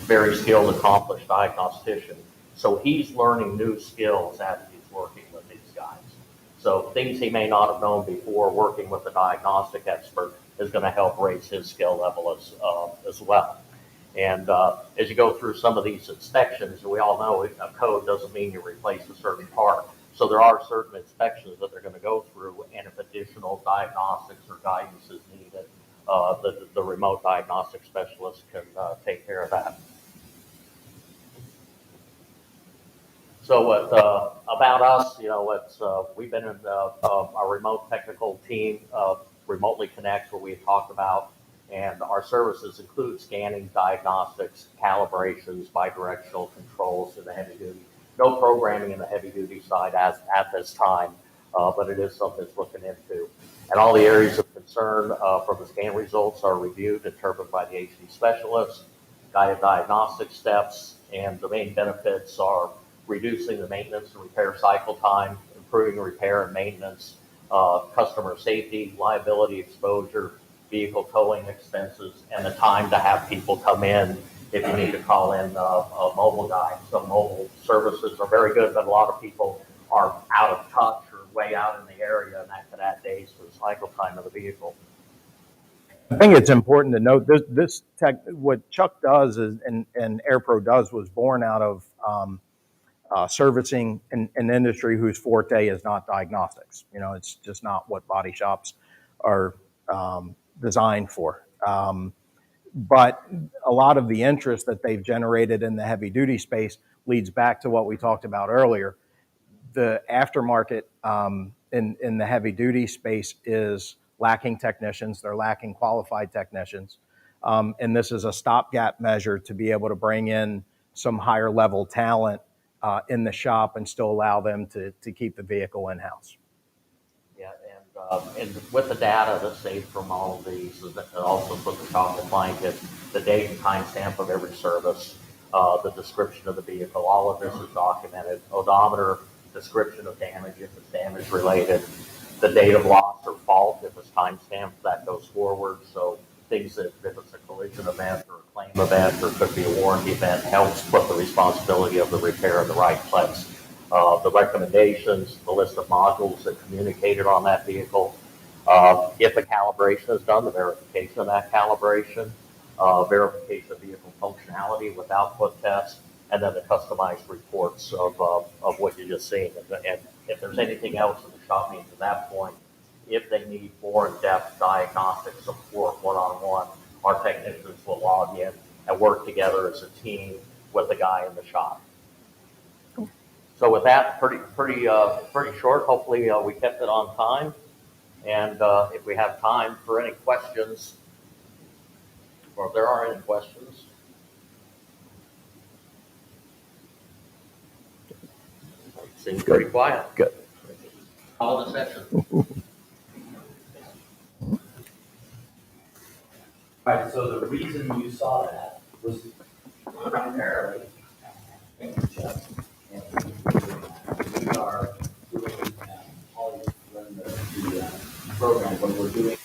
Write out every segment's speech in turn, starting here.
very skilled, accomplished diagnostician. So he's learning new skills as he's working with these guys. So things he may not have known before working with a diagnostic expert is going to help raise his skill level as well. And as you go through some of these inspections, we all know a code doesn't mean you replace a certain part. So there are certain inspections that they're going to go through, and if additional diagnostics or guidance is needed, the remote diagnostic specialist can take care of that. So what about us? You know, it's we've been in our remote technical team, remotely connect, where we talked about, and our services include scanning, diagnostics, calibrations, bidirectional controls in the heavy duty. No programming in the heavy duty side at this time, but it is something that's looking into. And all the areas of concern from the scan results are reviewed, determined by the HD specialist, guided diagnostic steps, and the main benefits are reducing the maintenance and repair cycle time, improving repair and maintenance, customer safety, liability exposure, vehicle towing expenses, and the time to have people come in if you need to call in a mobile guy. Some mobile services are very good, but a lot of people are out of touch or way out in the area, and that could add days for the cycle time of the vehicle. I think it's important to note this tech, what Chuck does is, and AirPro does, was born out of servicing an industry whose forte is not diagnostics. You know, it's just not what body shops are designed for. But a lot of the interest that they've generated in the heavy duty space leads back to what we talked about earlier. The aftermarket in the heavy duty space is lacking technicians. They're lacking qualified technicians. And this is a stopgap measure to be able to bring in some higher level talent in the shop and still allow them to keep the vehicle in-house. Yeah, and with the data that's saved from all of these, it also puts the shop in blanket, the date and timestamp of every service, the description of the vehicle, all of this is documented, odometer, description of damage if it's damage related, the date of loss or fault if it's timestamped, that goes forward. So things that if it's a collision event or a claim event or could be a warranty event helps put the responsibility of the repair in the right place. The recommendations, the list of modules that communicated on that vehicle, if a calibration is done, the verification of that calibration, verification of vehicle functionality with output tests, and then the customized reports of what you're just seeing. And if there's anything else in the shop needs at that point, if they need more in-depth diagnostic support one-on-one, our technicians will log in and work together as a team with the guy in the shop. So with that, pretty short. Hopefully we kept it on time. And if we have time for any questions, or if there are any questions. Seems pretty quiet. Good. Call the session. Right, so the reason you saw that was primarily, and we are doing always run the program when we're doing.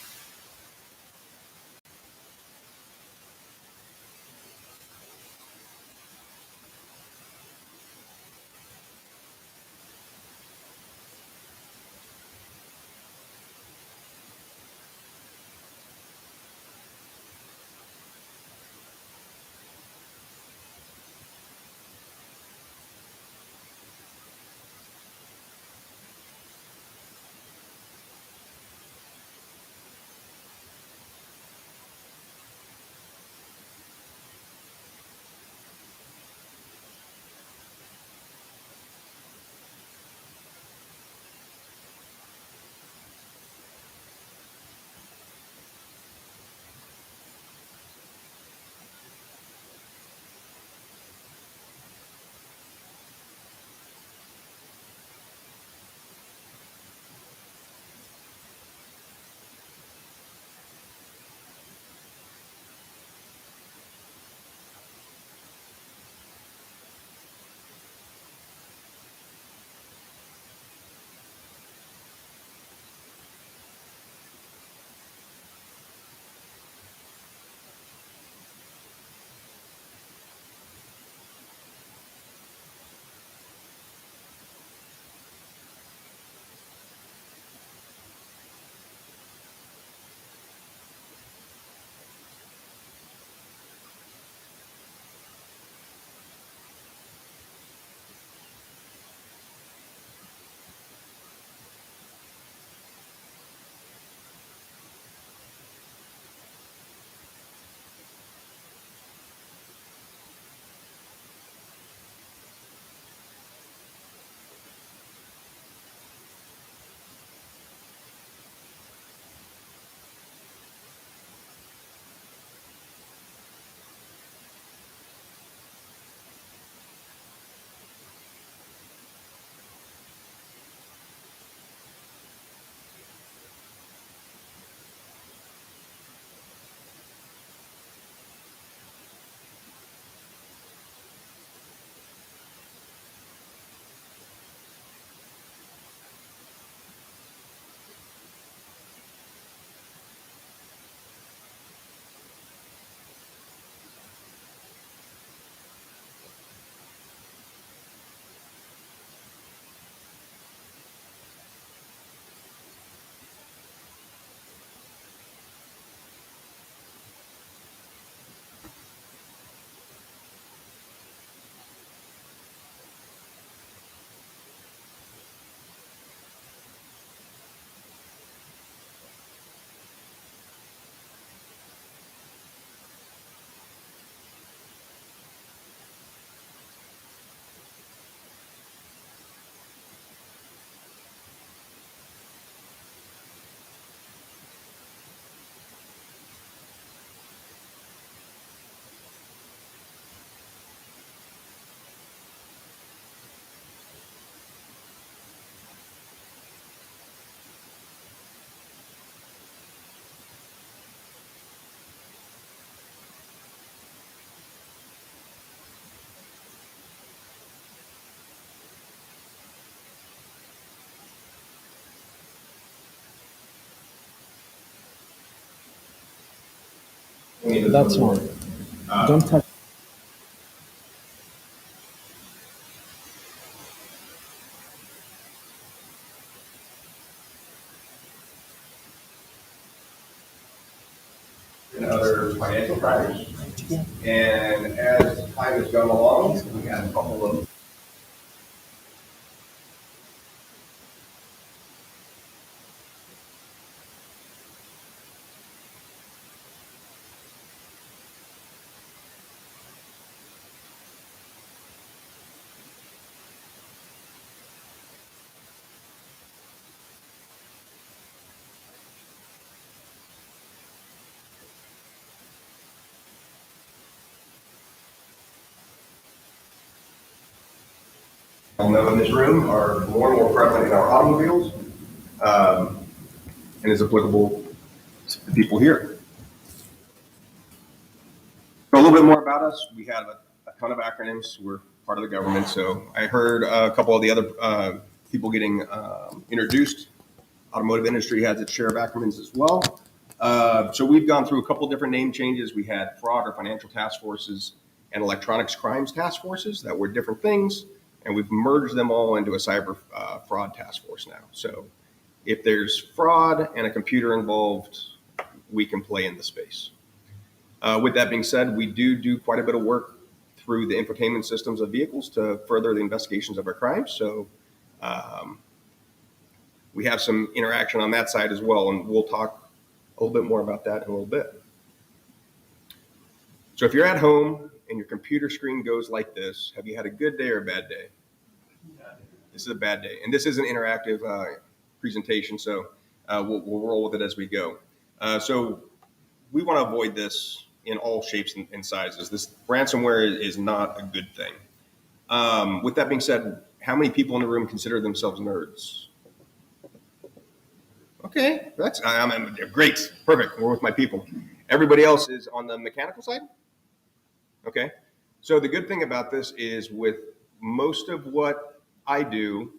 That's one. Don't touch. And other financial crimes. And as time has gone along, we had a couple of know in this room are more and more prevalent in our automobiles, and is applicable to the people here. So a little bit more about us. We have a ton of acronyms. We're part of the government. So I heard a couple of the other people getting introduced. Automotive industry has its share of acronyms as well. So we've gone through a couple different name changes. We had fraud or financial task forces and electronics crimes task forces that were different things, and we've merged them all into a cyber fraud task force now. So if there's fraud and a computer involved, we can play in the space. With that being said, we do quite a bit of work through the infotainment systems of vehicles to further the investigations of our crimes. So we have some interaction on that side as well, and we'll talk a little bit more about that in a little bit. So if you're at home and your computer screen goes like this, have you had a good day or a bad day? This is a bad day. And this is an interactive presentation, so we'll roll with it as we go. So we want to avoid this in all shapes and sizes. This ransomware is not a good thing. With that being said, how many people in the room consider themselves nerds? Okay, I'm great, perfect. We're with my people. Everybody else is on the mechanical side? Okay, so the good thing about this is with most of what I do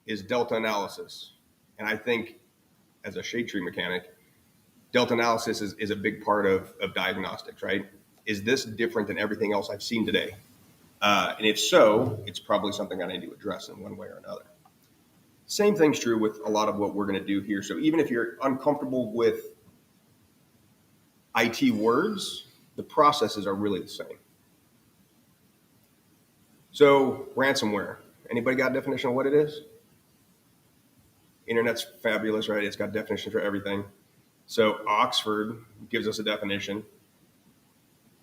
is delta analysis. And I think as a shade tree mechanic, delta analysis is a big part of diagnostics, right? Is this different than everything else I've seen today? And if so, it's probably something I need to address in one way or another. Same thing's true with a lot of what we're going to do here. So even if you're uncomfortable with IT words, the processes are really the same. So ransomware, anybody got a definition of what it is? Internet's fabulous, right? It's got definitions for everything. So Oxford gives us a definition.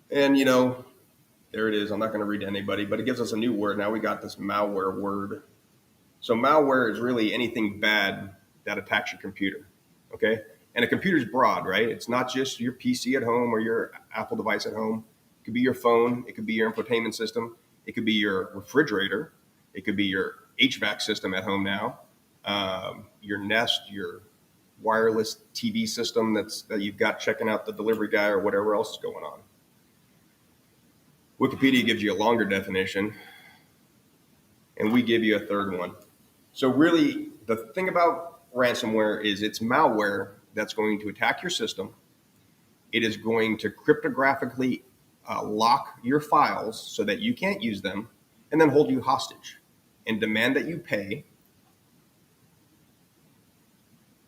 And there it is. I'm not going to read to anybody, but it gives us a new word. Now we got this malware word. So malware is really anything bad that attacks your computer, okay? And a computer's broad, right? It's not just your PC at home or your Apple device at home. It could be your phone. It could be your infotainment system. It could be your refrigerator. It could be your HVAC system at home now, your Nest, your wireless TV system that you've got checking out the delivery guy or whatever else is going on. Wikipedia gives you a longer definition, and we give you a third one. So really, the thing about ransomware is it's malware that's going to attack your system. It is going to cryptographically lock your files so that you can't use them, and then hold you hostage and demand that you pay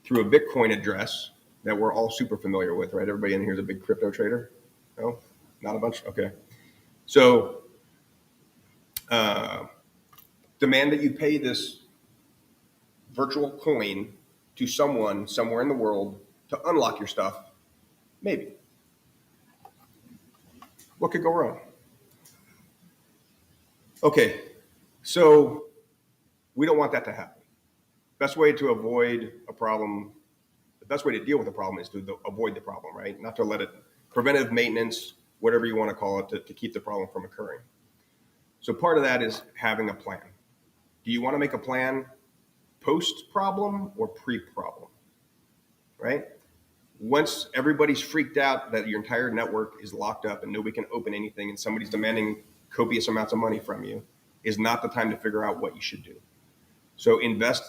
through a Bitcoin address that we're all super familiar with, right? Everybody in here is a big crypto trader? No? Not a bunch? Okay. So demand that you pay this virtual coin to someone somewhere in the world to unlock your stuff. Maybe. What could go wrong? Okay, so we don't want that to happen. Best way to avoid a problem, the best way to deal with a problem is to avoid the problem, right? Not to let it, preventive maintenance, whatever you want to call it, to keep the problem from occurring. So part of that is having a plan. Do you want to make a plan post-problem or pre-problem, right? Once everybody's freaked out that your entire network is locked up and nobody can open anything and somebody's demanding copious amounts of money from you, is not the time to figure out what you should do. So invest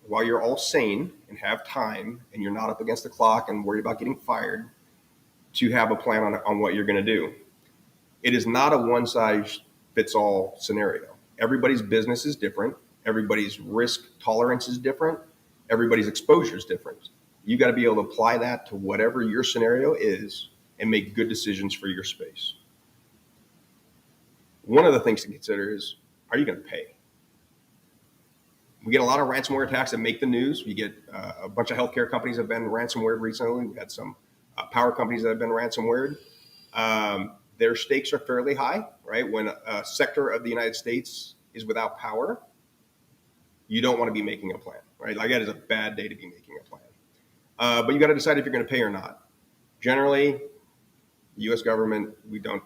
while you're all sane and have time and you're not up against the clock and worried about getting fired to have a plan on what you're going to do. It is not a one-size-fits-all scenario. Everybody's business is different. Everybody's risk tolerance is different. Everybody's exposure is different. You got to be able to apply that to whatever your scenario is and make good decisions for your space. One of the things to consider is, are you going to pay? We get a lot of ransomware attacks that make the news. We get a bunch of healthcare companies have been ransomware recently. We've had some power companies that have been ransomware. Their stakes are fairly high, right? When a sector of the United States is without power, you don't want to be making a plan, right? Like that is a bad day to be making a plan. But you got to decide if you're going to pay or not. Generally, the U.S. government, we don't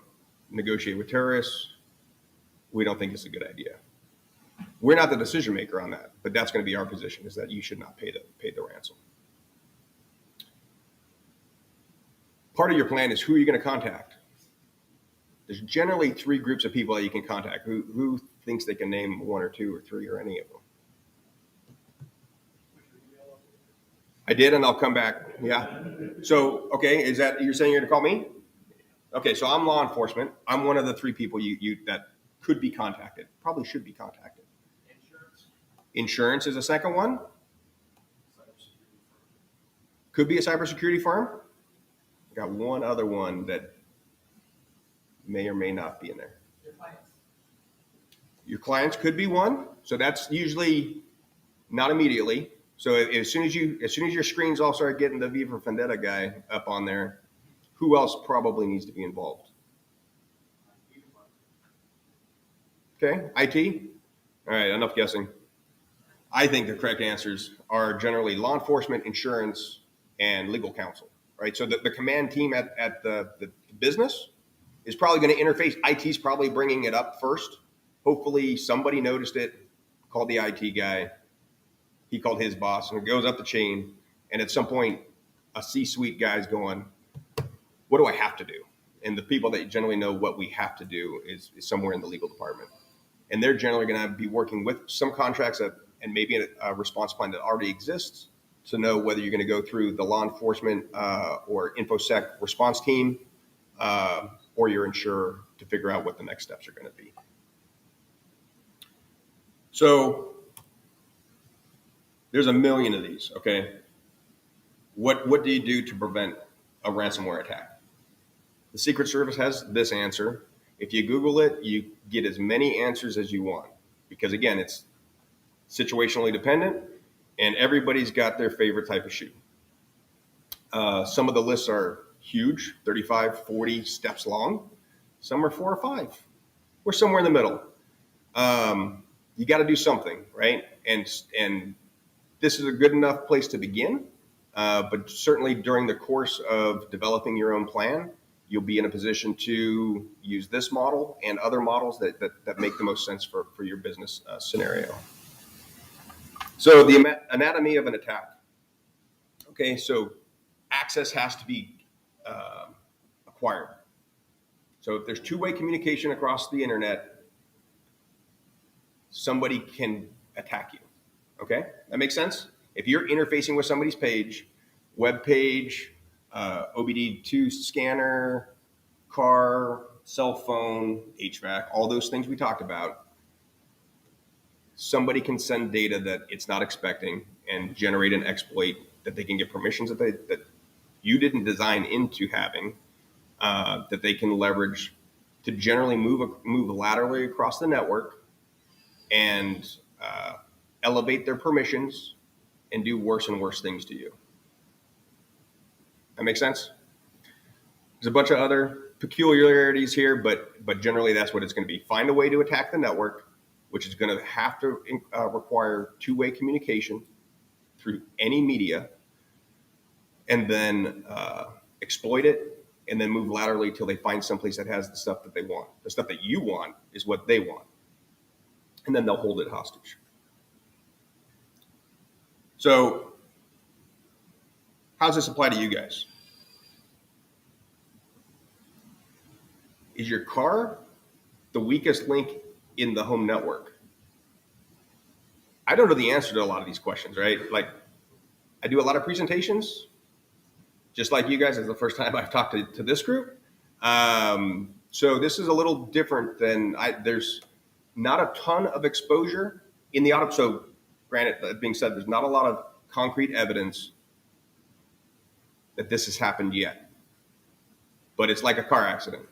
negotiate with terrorists. We don't think it's a good idea. We're not the decision maker on that, but that's going to be our position, is that you should not pay the ransom. Part of your plan is who you're going to contact. There's generally 3 groups of people that you can contact. Who thinks they can name 1 or 2 or 3 or any of them? I did, and I'll come back. Yeah. So, okay, is that, you're saying you're going to call me? Okay, so I'm law enforcement. I'm one of the 3 people you that could be contacted. Probably should be contacted. Insurance is a second one. Could be a cybersecurity firm. I got one other one that may or may not be in there. Your clients could be one. So that's usually not immediately. So as soon as your screens all start getting the V for Vendetta guy up on there, who else probably needs to be involved? Okay, IT. All right, enough guessing. I think the correct answers are generally law enforcement, insurance, and legal counsel, right? So the command team at the business is probably going to interface. IT's probably bringing it up first. Hopefully somebody noticed it, called the IT guy. He called his boss, and it goes up the chain. And at some point, a C-suite guy's going, what do I have to do? And the people that generally know what we have to do is somewhere in the legal department. And they're generally going to be working with some contracts and maybe a response plan that already exists to know whether you're going to go through the law enforcement or InfoSec response team or your insurer to figure out what the next steps are going to be. So there's a million of these, okay? What do you do to prevent a ransomware attack? The Secret Service has this answer. If you Google it, you get as many answers as you want, because again, it's situationally dependent, and everybody's got their favorite type of shoe. Some of the lists are huge, 35, 40 steps long. Some are 4 or 5. We're somewhere in the middle. You got to do something, right? And this is a good enough place to begin, but certainly during the course of developing your own plan, you'll be in a position to use this model and other models that make the most sense for your business scenario. So the anatomy of an attack. Okay, so access has to be acquired. So if there's two-way communication across the internet, somebody can attack you. Okay, that makes sense? If you're interfacing with somebody's page, web page, Obd2 scanner, car, cell phone, HVAC, all those things we talked about, somebody can send data that it's not expecting and generate an exploit that they can get permissions that you didn't design into having, that they can leverage to generally move laterally across the network and elevate their permissions and do worse and worse things to you. That makes sense? There's a bunch of other peculiarities here, but generally that's what it's going to be. Find a way to attack the network, which is going to have to require two-way communication through any media, and then exploit it, and then move laterally till they find someplace that has the stuff that they want. The stuff that you want is what they want, and then they'll hold it hostage. So how does this apply to you guys? Is your car the weakest link in the home network? I don't know the answer to a lot of these questions, right? Like, I do a lot of presentations. just like you guys, it's the first time I've talked to this group. So this is a little different than there's not a ton of exposure in the auto. So granted, that being said, there's not a lot of concrete evidence that this has happened yet, but it's like a car accident.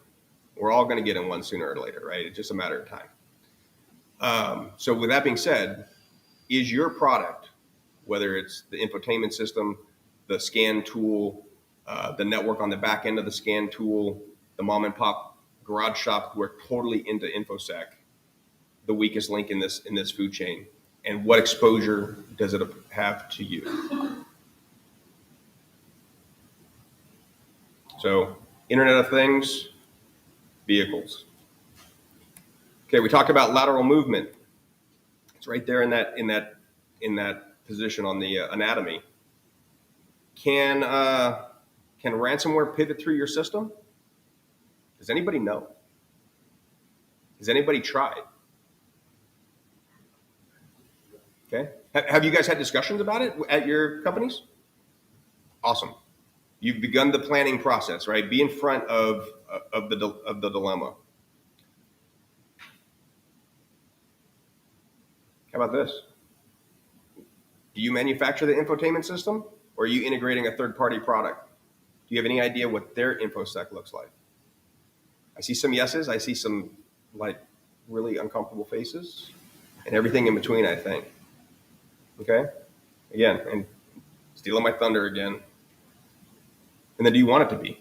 We're all going to get in one sooner or later, right? It's just a matter of time. So with that being said, is your product, whether it's the infotainment system, the scan tool, the network on the back end of the scan tool, the mom and pop garage shop who are totally into InfoSec, the weakest link in this food chain? And what exposure does it have to you? So Internet of Things, vehicles. Okay, we talked about lateral movement. It's right there in that position on the anatomy. Can ransomware pivot through your system? Does anybody know? Has anybody tried? Okay. Have you guys had discussions about it at your companies? Awesome. You've begun the planning process, right? Be in front of the dilemma. How about this? Do you manufacture the infotainment system, or are you integrating a third-party product? Do you have any idea what their InfoSec looks like? I see some yeses. I see some like really uncomfortable faces, and everything in between, I think. Okay? Again, and stealing my thunder again. And then do you want it to be?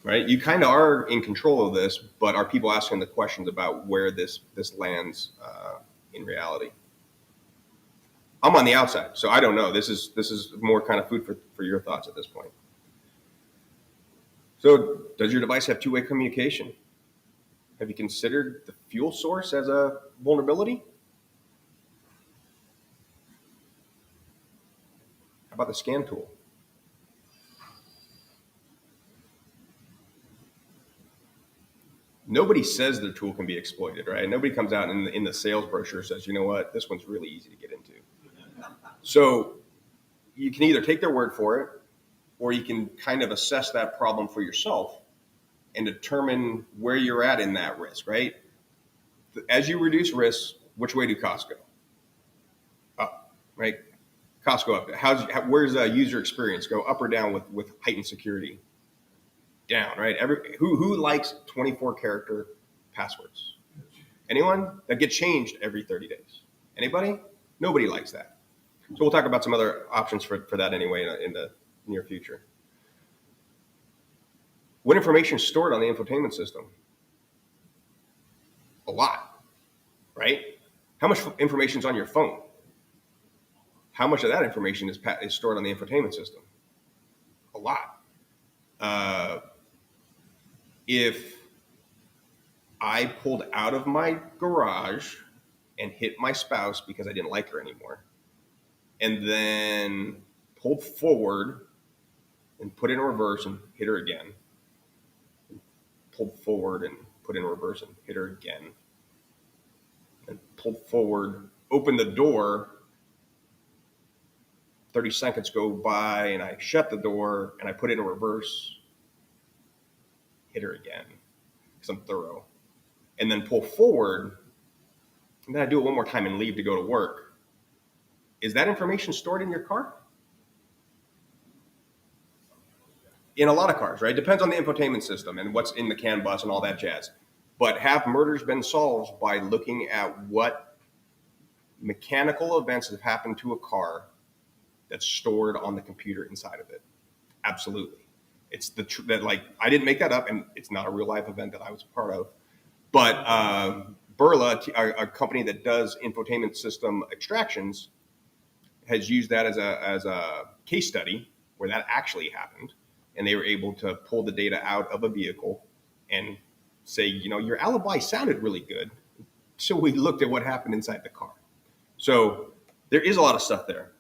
Right? You kind of are in control of this, but are people asking the questions about where this lands in reality? I'm on the outside, so I don't know. This is more kind of food for your thoughts at this point. So does your device have two-way communication? Have you considered the fuel source as a vulnerability? How about the scan tool? Nobody says their tool can be exploited, right? Nobody comes out in the sales brochure says, you know what, this one's really easy to get into. So you can either take their word for it, or you can kind of assess that problem for yourself and determine where you're at in that risk, right? As you reduce risks, which way do costs go? Up, right? Costs go up. Where's the user experience go, up or down with heightened security? Down, right? Who likes 24-character passwords? Anyone? That get changed every 30 days. Anybody? Nobody likes that. So we'll talk about some other options for that anyway in the near future. What information is stored on the infotainment system? A lot, right? How much information is on your phone? How much of that information is stored on the infotainment system? A lot. If I pulled out of my garage and hit my spouse because I didn't like her anymore, and then pulled forward and put in reverse and hit her again, pulled forward and put in reverse and hit her again, and pulled forward, opened the door, 30 seconds go by, and I shut the door, and I put it in reverse, hit her again, because I'm thorough, and then pull forward, and then I do it one more time and leave to go to work. Is that information stored in your car? In a lot of cars, right? Depends on the infotainment system and what's in the CAN bus and all that jazz. But have murders been solved by looking at what mechanical events have happened to a car that's stored on the computer inside of it? Absolutely. It's that, like, I didn't make that up, and it's not a real life event that I was a part of. But Burla, a company that does infotainment system extractions, has used that as a case study where that actually happened, and they were able to pull the data out of a vehicle and say, you know, your alibi sounded really good, so we looked at what happened inside the car. So there is a lot of stuff there.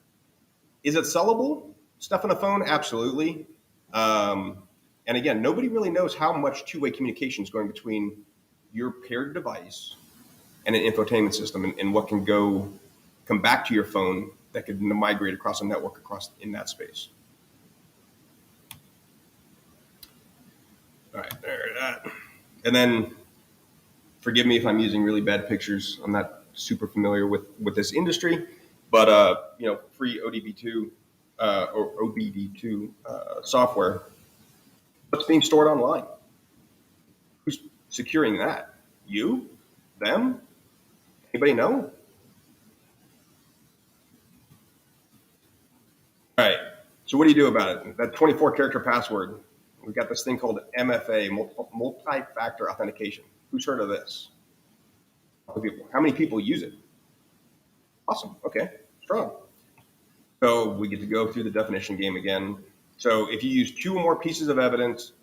Is it sellable? Stuff on a phone? Absolutely. And again, nobody really knows how much two-way communication is going between your paired device and an infotainment system, and what can come back to your phone that could migrate across a network in that space. All right, there that. And then, forgive me if I'm using really bad pictures. I'm not super familiar with this industry, but free ODB2 or OBD2 software. What's being stored online? Who's securing that? You? Them? Anybody know? All right. So what do you do about it? That 24-character password. We've got this thing called MFA, Multi-Factor Authentication. Who's heard of this? How many people use it? Awesome. Okay. Strong. So we get to go through the definition game again. So if you use two or more pieces of evidence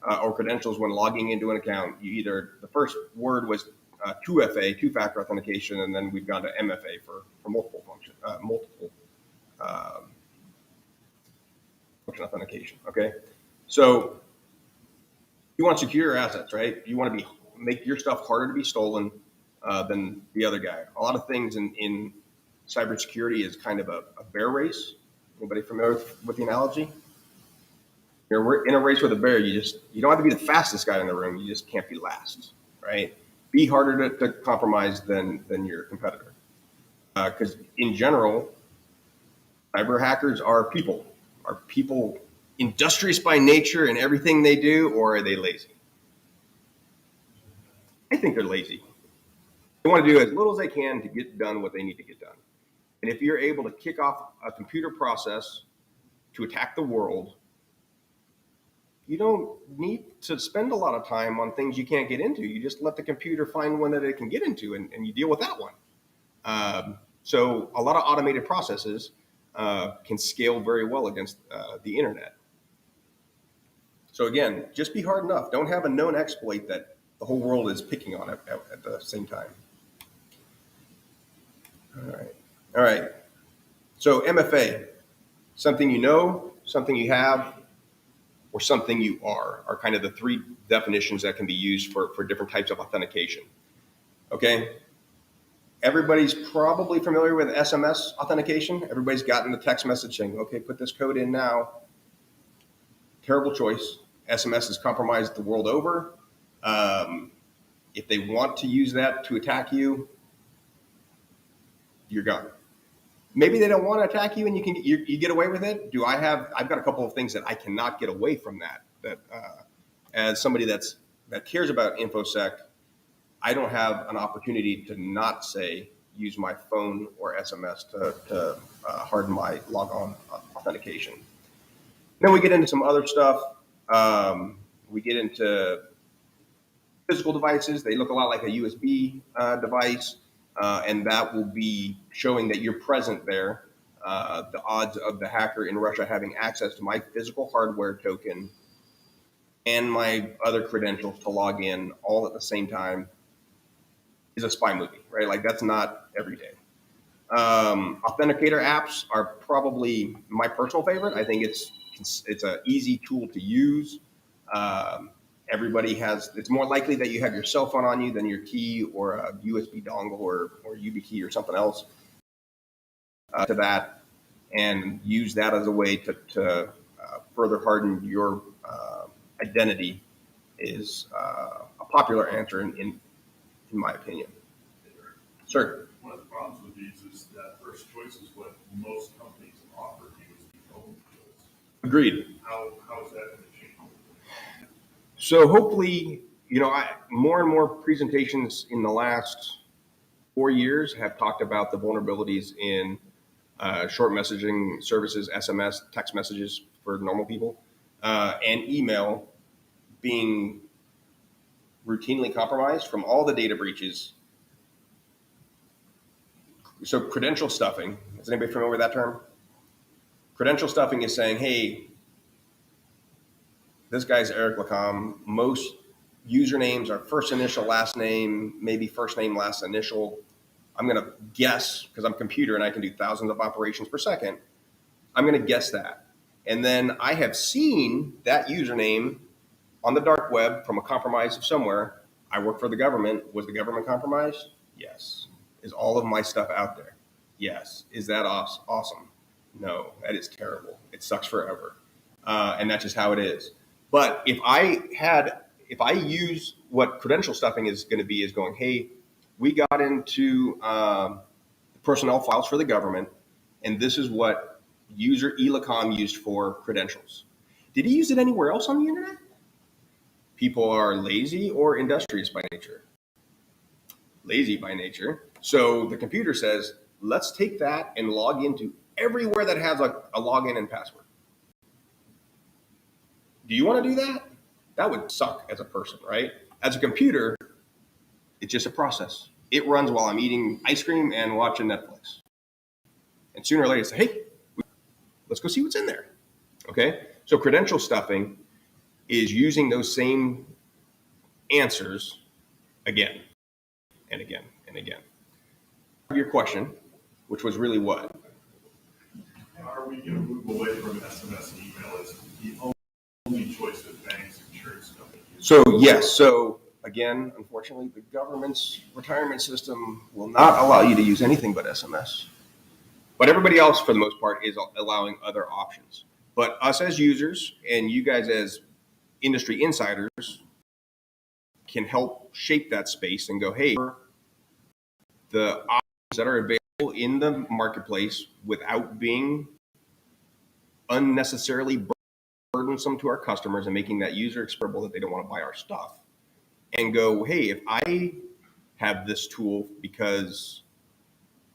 or credentials when logging into an account, the first word was 2FA, two-factor authentication, and then we've gone to MFA for multiple function authentication. Okay. So you want to secure your assets, right? You want to make your stuff harder to be stolen than the other guy. A lot of things in cybersecurity is kind of a bear race. Anybody familiar with the analogy? You're in a race with a bear. You don't have to be the fastest guy in the room. You just can't be last, right? Be harder to compromise than your competitor. Because in general, cyber hackers are people. Are people industrious by nature in everything they do, or are they lazy? I think they're lazy. They want to do as little as they can to get done what they need to get done. And if you're able to kick off a computer process to attack the world, you don't need to spend a lot of time on things you can't get into. You just let the computer find one that it can get into, and you deal with that one. So a lot of automated processes can scale very well against the internet. So again, just be hard enough. Don't have a known exploit that the whole world is picking on at the same time. All right. So MFA, something you know, something you have, or something you are kind of the three definitions that can be used for different types of authentication. Okay. Everybody's probably familiar with SMS authentication. Everybody's gotten the text message saying, okay, put this code in now. Terrible choice. SMS is compromised the world over. If they want to use that to attack you, you're gone. Maybe they don't want to attack you and you get away with it. I've got a couple of things that I cannot get away from that as somebody that cares about InfoSec, I don't have an opportunity to not say use my phone or SMS to harden my logon authentication. Then we get into some other stuff. We get into physical devices. They look a lot like a USB device, and that will be showing that you're present there. The odds of the hacker in Russia having access to my physical hardware token and my other credentials to log in all at the same time is a spy movie, right? Like that's not every day. Authenticator apps are probably my personal favorite. I think it's an easy tool to use. It's more likely that you have your cell phone on you than your key or a USB dongle or YubiKey or something else to that, and use that as a way to further harden your identity is a popular answer in my opinion. Sir? One of the problems with these is that first choice is what most companies offer you as the only choice. Agreed. How is that going to change? So hopefully, more and more presentations in the last 4 years have talked about the vulnerabilities in short messaging services, SMS, text messages for normal people, and email being routinely compromised from all the data breaches. So credential stuffing, is anybody familiar with that term? Credential stuffing is saying, hey, this guy's Eric Lacombe. Most usernames are first initial, last name, maybe first name, last initial. I'm going to guess, because I'm a computer and I can do thousands of operations per second. I'm going to guess that. And then I have seen that username on the dark web from a compromise of somewhere. I work for the government. Was the government compromised? Yes. Is all of my stuff out there? Yes. Is that awesome? No, that is terrible. It sucks forever. And that's just how it is. But if I use what credential stuffing is going to be is going, hey, we got into personnel files for the government, and this is what user Elecom used for credentials. Did he use it anywhere else on the internet? People are lazy or industrious by nature. Lazy by nature. So the computer says, let's take that and log into everywhere that has a login and password. Do you want to do that? That would suck as a person, right? As a computer, it's just a process. It runs while I'm eating ice cream and watching Netflix. And sooner or later, say, hey, let's go see what's in there. Okay? So credential stuffing is using those same answers again and again and again. Your question, which was really what? Are we going to move away from SMS and email as the only choice that banks, insurance companies use? So yes. So again, unfortunately, the government's retirement system will not allow you to use anything but SMS. But everybody else, for the most part, is allowing other options. But us as users and you guys as industry insiders can help shape that space and go, hey, the options that are available in the marketplace without being unnecessarily burdensome to our customers and making that user experience that they don't want to buy our stuff. And go, hey, if I have this tool because,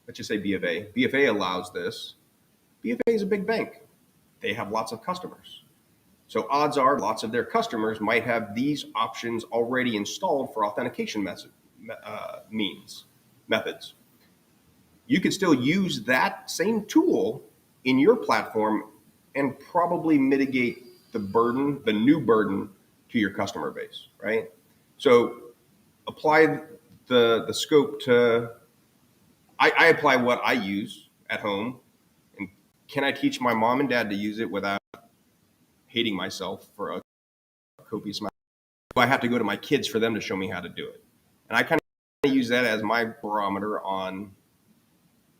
let's just say BFA. BFA allows this. BFA is a big bank. They have lots of customers. So odds are lots of their customers might have these options already installed for authentication methods. You could still use that same tool in your platform and probably mitigate the burden, the new burden to your customer base, right? So apply the scope to, I apply what I use at home, and can I teach my mom and dad to use it without hating myself for a copious amount? Do I have to go to my kids for them to show me how to do it? And I kind of use that as my barometer on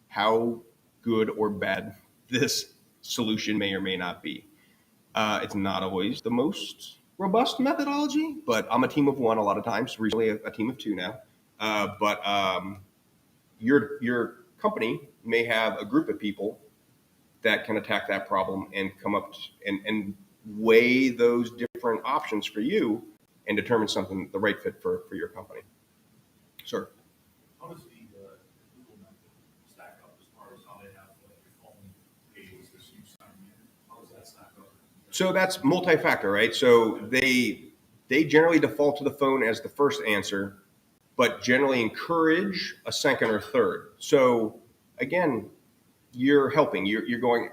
how good or bad this solution may or may not be. It's not always the most robust methodology, but I'm a team of one a lot of times, recently a team of two now. But your company may have a group of people that can attack that problem and come up and weigh those different options for you and determine something, the right fit for your company. Sir. How does the Google method stack up as far as how they have your phone pages that you sign in? How does that stack up? So that's multi-factor, right? So they generally default to the phone as the first answer, but generally encourage a second or third. So again, you're helping. You're going,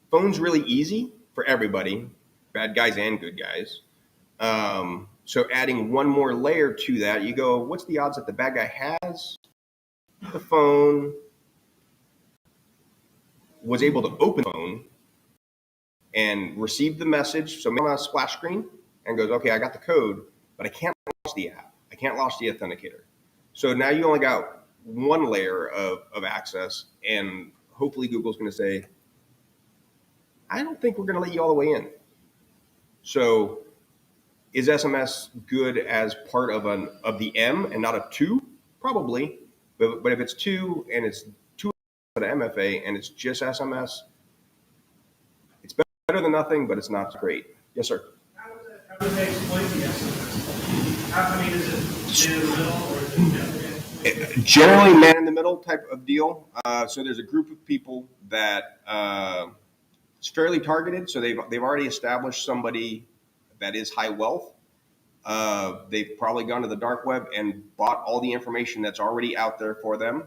phone's really easy for everybody, bad guys and good guys. So adding one more layer to that, you go, what's the odds that the bad guy has the phone, was able to open the phone and receive the message, so maybe on a splash screen, and goes, okay, I got the code, but I can't launch the app. I can't launch the authenticator. So now you only got one layer of access, and hopefully Google's going to say, I don't think we're going to let you all the way in. So is SMS good as part of the M and not a 2? Probably, but if it's 2 and it's 2 for the MFA and it's just SMS, it's better than nothing, but it's not great. Yes, sir. How do they explain the SMS? I mean, is it in the middle or is it Generally man in the middle type of deal. So there's a group of people that it's fairly targeted. So they've already established somebody that is high wealth. They've probably gone to the dark web and bought all the information that's already out there for them.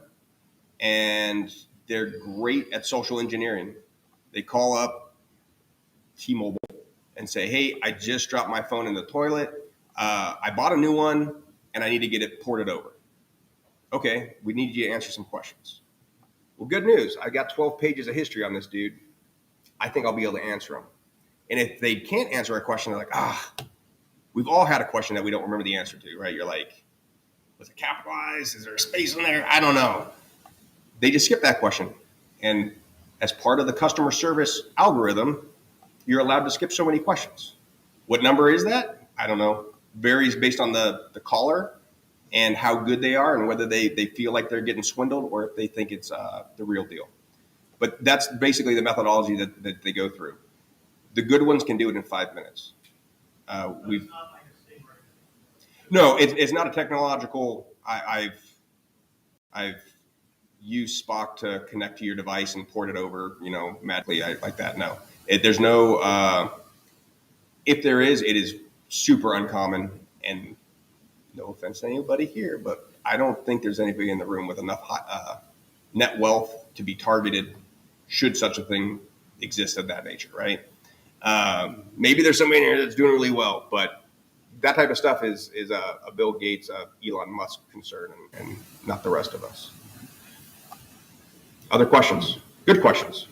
And they're great at social engineering. They call up T-Mobile and say, hey, I just dropped my phone in the toilet. I bought a new one and I need to get it ported over. Okay, we need you to answer some questions. Well, good news. I got 12 pages of history on this dude. I think I'll be able to answer them. And if they can't answer a question, they're like, we've all had a question that we don't remember the answer to, right? You're like, was it capitalized? Is there a space in there? I don't know. They just skip that question. And as part of the customer service algorithm, you're allowed to skip so many questions. What number is that? I don't know. Varies based on the caller and how good they are and whether they feel like they're getting swindled or if they think it's the real deal. But that's basically the methodology that they go through. The good ones can do it in 5 minutes. We've It's not like a sting right No, it's not a technological. I've used Spock to connect to your device and port it over, magically like that. No, there's no. If there is, it is super uncommon. And no offense to anybody here, but I don't think there's anybody in the room with enough net wealth to be targeted should such a thing exist of that nature, right? Maybe there's somebody in here that's doing really well, but that type of stuff is a Bill Gates, Elon Musk concern, and not the rest of us. Other questions? Good questions.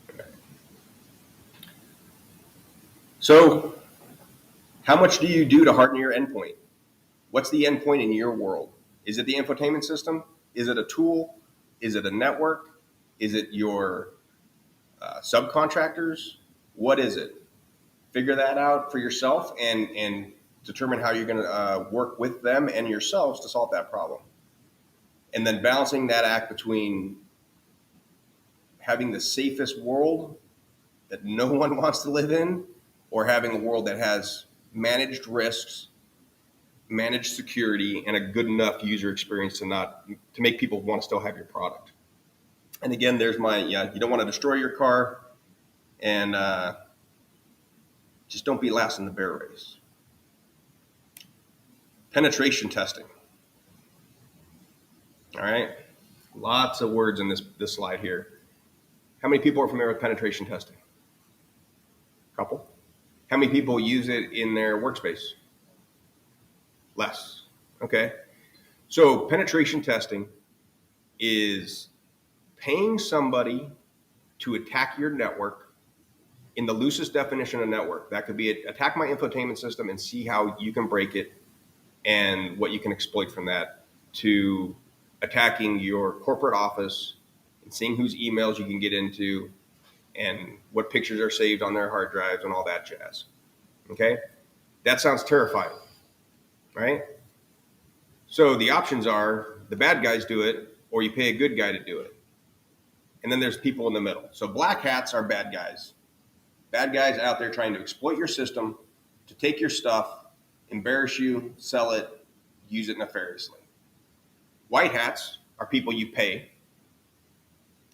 Okay. So, how much do you do to harden your endpoint? What's the endpoint in your world? Is it the infotainment system? Is it a tool? Is it a network? Is it your subcontractors? What is it? Figure that out for yourself and determine how you're going to work with them and yourselves to solve that problem. And then balancing that act between having the safest world that no one wants to live in or having a world that has managed risks, managed security, and a good enough user experience to make people want to still have your product. And again, there's you don't want to destroy your car, and just don't be last in the bear race. Penetration testing. All right, lots of words in this slide here. How many people are familiar with penetration testing? Couple. How many people use it in their workspace? Less. Okay. So penetration testing is paying somebody to attack your network in the loosest definition of network. That could be attack my infotainment system and see how you can break it and what you can exploit from that, to attacking your corporate office and seeing whose emails you can get into and what pictures are saved on their hard drives and all that jazz. Okay? That sounds terrifying, right? So the options are the bad guys do it or you pay a good guy to do it. And then there's people in the middle. So black hats are bad guys. Bad guys out there trying to exploit your system, to take your stuff, embarrass you, sell it, use it nefariously. White hats are people you pay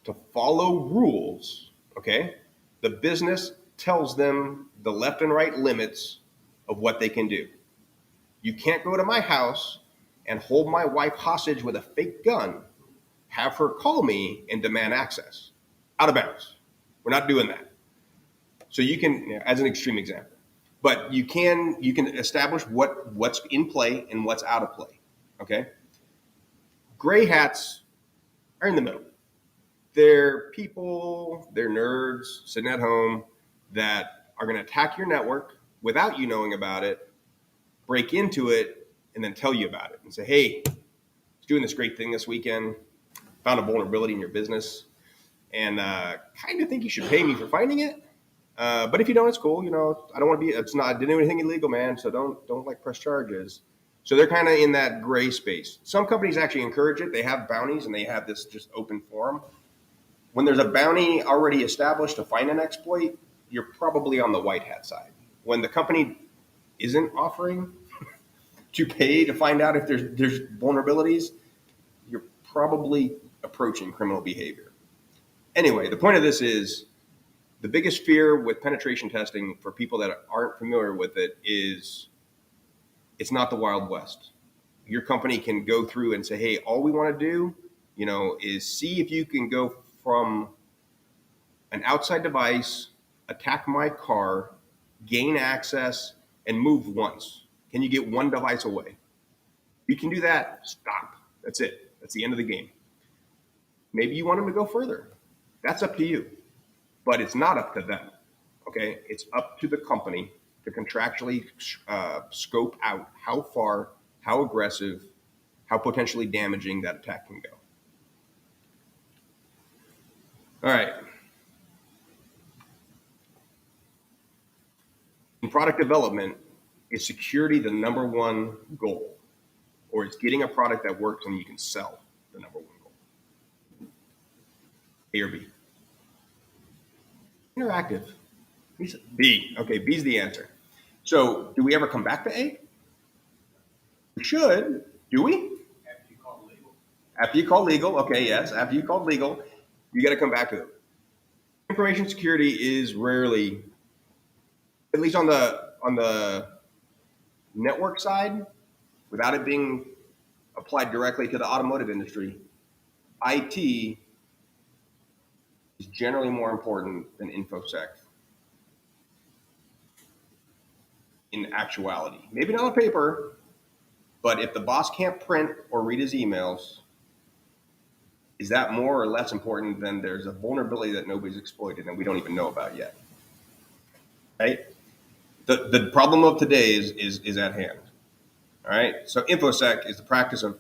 to follow rules, okay? The business tells them the left and right limits of what they can do. You can't go to my house and hold my wife hostage with a fake gun, have her call me and demand access. Out of bounds. We're not doing that. So you can, as an extreme example, but you can establish what's in play and what's out of play, okay? Gray hats are in the middle. They're people, they're nerds sitting at home that are going to attack your network without you knowing about it, break into it, and then tell you about it and say, hey, I was doing this great thing this weekend, found a vulnerability in your business, and kind of think you should pay me for finding it. But if you don't, it's cool. I don't want to be, I didn't do anything illegal, man. So don't press charges. So they're kind of in that gray space. Some companies actually encourage it. They have bounties and they have this just open forum. When there's a bounty already established to find an exploit, you're probably on the white hat side. When the company isn't offering to pay to find out if there's vulnerabilities, you're probably approaching criminal behavior. Anyway, the point of this is the biggest fear with penetration testing for people that aren't familiar with it is it's not the Wild West. Your company can go through and say, hey, all we want to do, is see if you can go from an outside device, attack my car, gain access, and move once. Can you get one device away? If you can do that, stop. That's it. That's the end of the game. Maybe you want them to go further. That's up to you. But it's not up to them, okay? It's up to the company to contractually scope out how far, how aggressive, how potentially damaging that attack can go. All right. In product development, is security the number one goal? Or is getting a product that works and you can sell the number one goal? A or B? Interactive. B. Okay, B's the answer. So do we ever come back to A? We should. Do we? After you call legal. After you call legal, okay, yes. After you call legal, you got to come back to it. Information security is rarely, at least on the network side, without it being applied directly to the automotive industry, IT is generally more important than InfoSec in actuality. Maybe not on paper, but if the boss can't print or read his emails, is that more or less important than there's a vulnerability that nobody's exploited and we don't even know about yet? Right? The problem of today is at hand. All right. So InfoSec is the practice of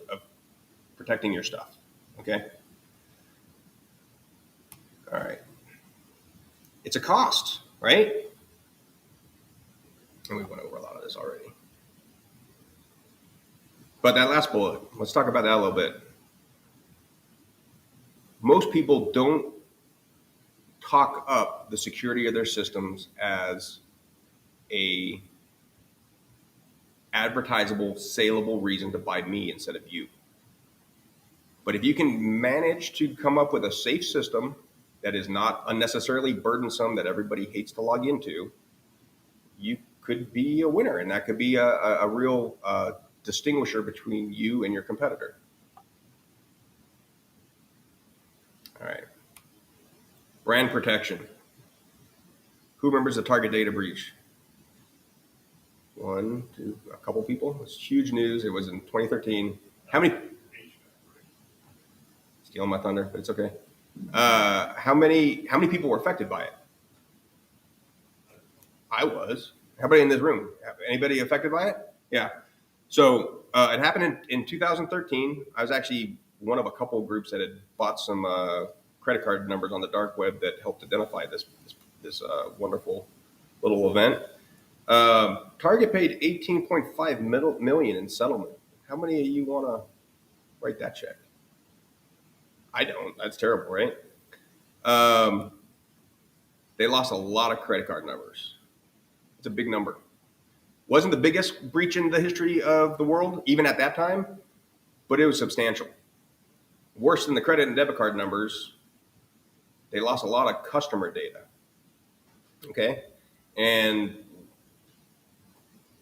protecting your stuff. Okay. All right. It's a cost, right? And we went over a lot of this already. But that last bullet, let's talk about that a little bit. Most people don't talk up the security of their systems as a advertisable, saleable reason to buy me instead of you. But if you can manage to come up with a safe system that is not unnecessarily burdensome that everybody hates to log into, you could be a winner, and that could be a real distinguisher between you and your competitor. All right. Brand protection. Who remembers the target data breach? One, two, a couple people. It's huge news. It was in 2013. How many? Stealing my thunder, but it's okay. How many people were affected by it? I was. How about in this room? Anybody affected by it? Yeah. So it happened in 2013. I was actually one of a couple of groups that had bought some credit card numbers on the dark web that helped identify this wonderful little event. Target paid $18.5 million in settlement. How many of you want to write that check? I don't. That's terrible, right? They lost a lot of credit card numbers. It's a big number. Wasn't the biggest breach in the history of the world, even at that time, but it was substantial. Worse than the credit and debit card numbers, they lost a lot of customer data. Okay? And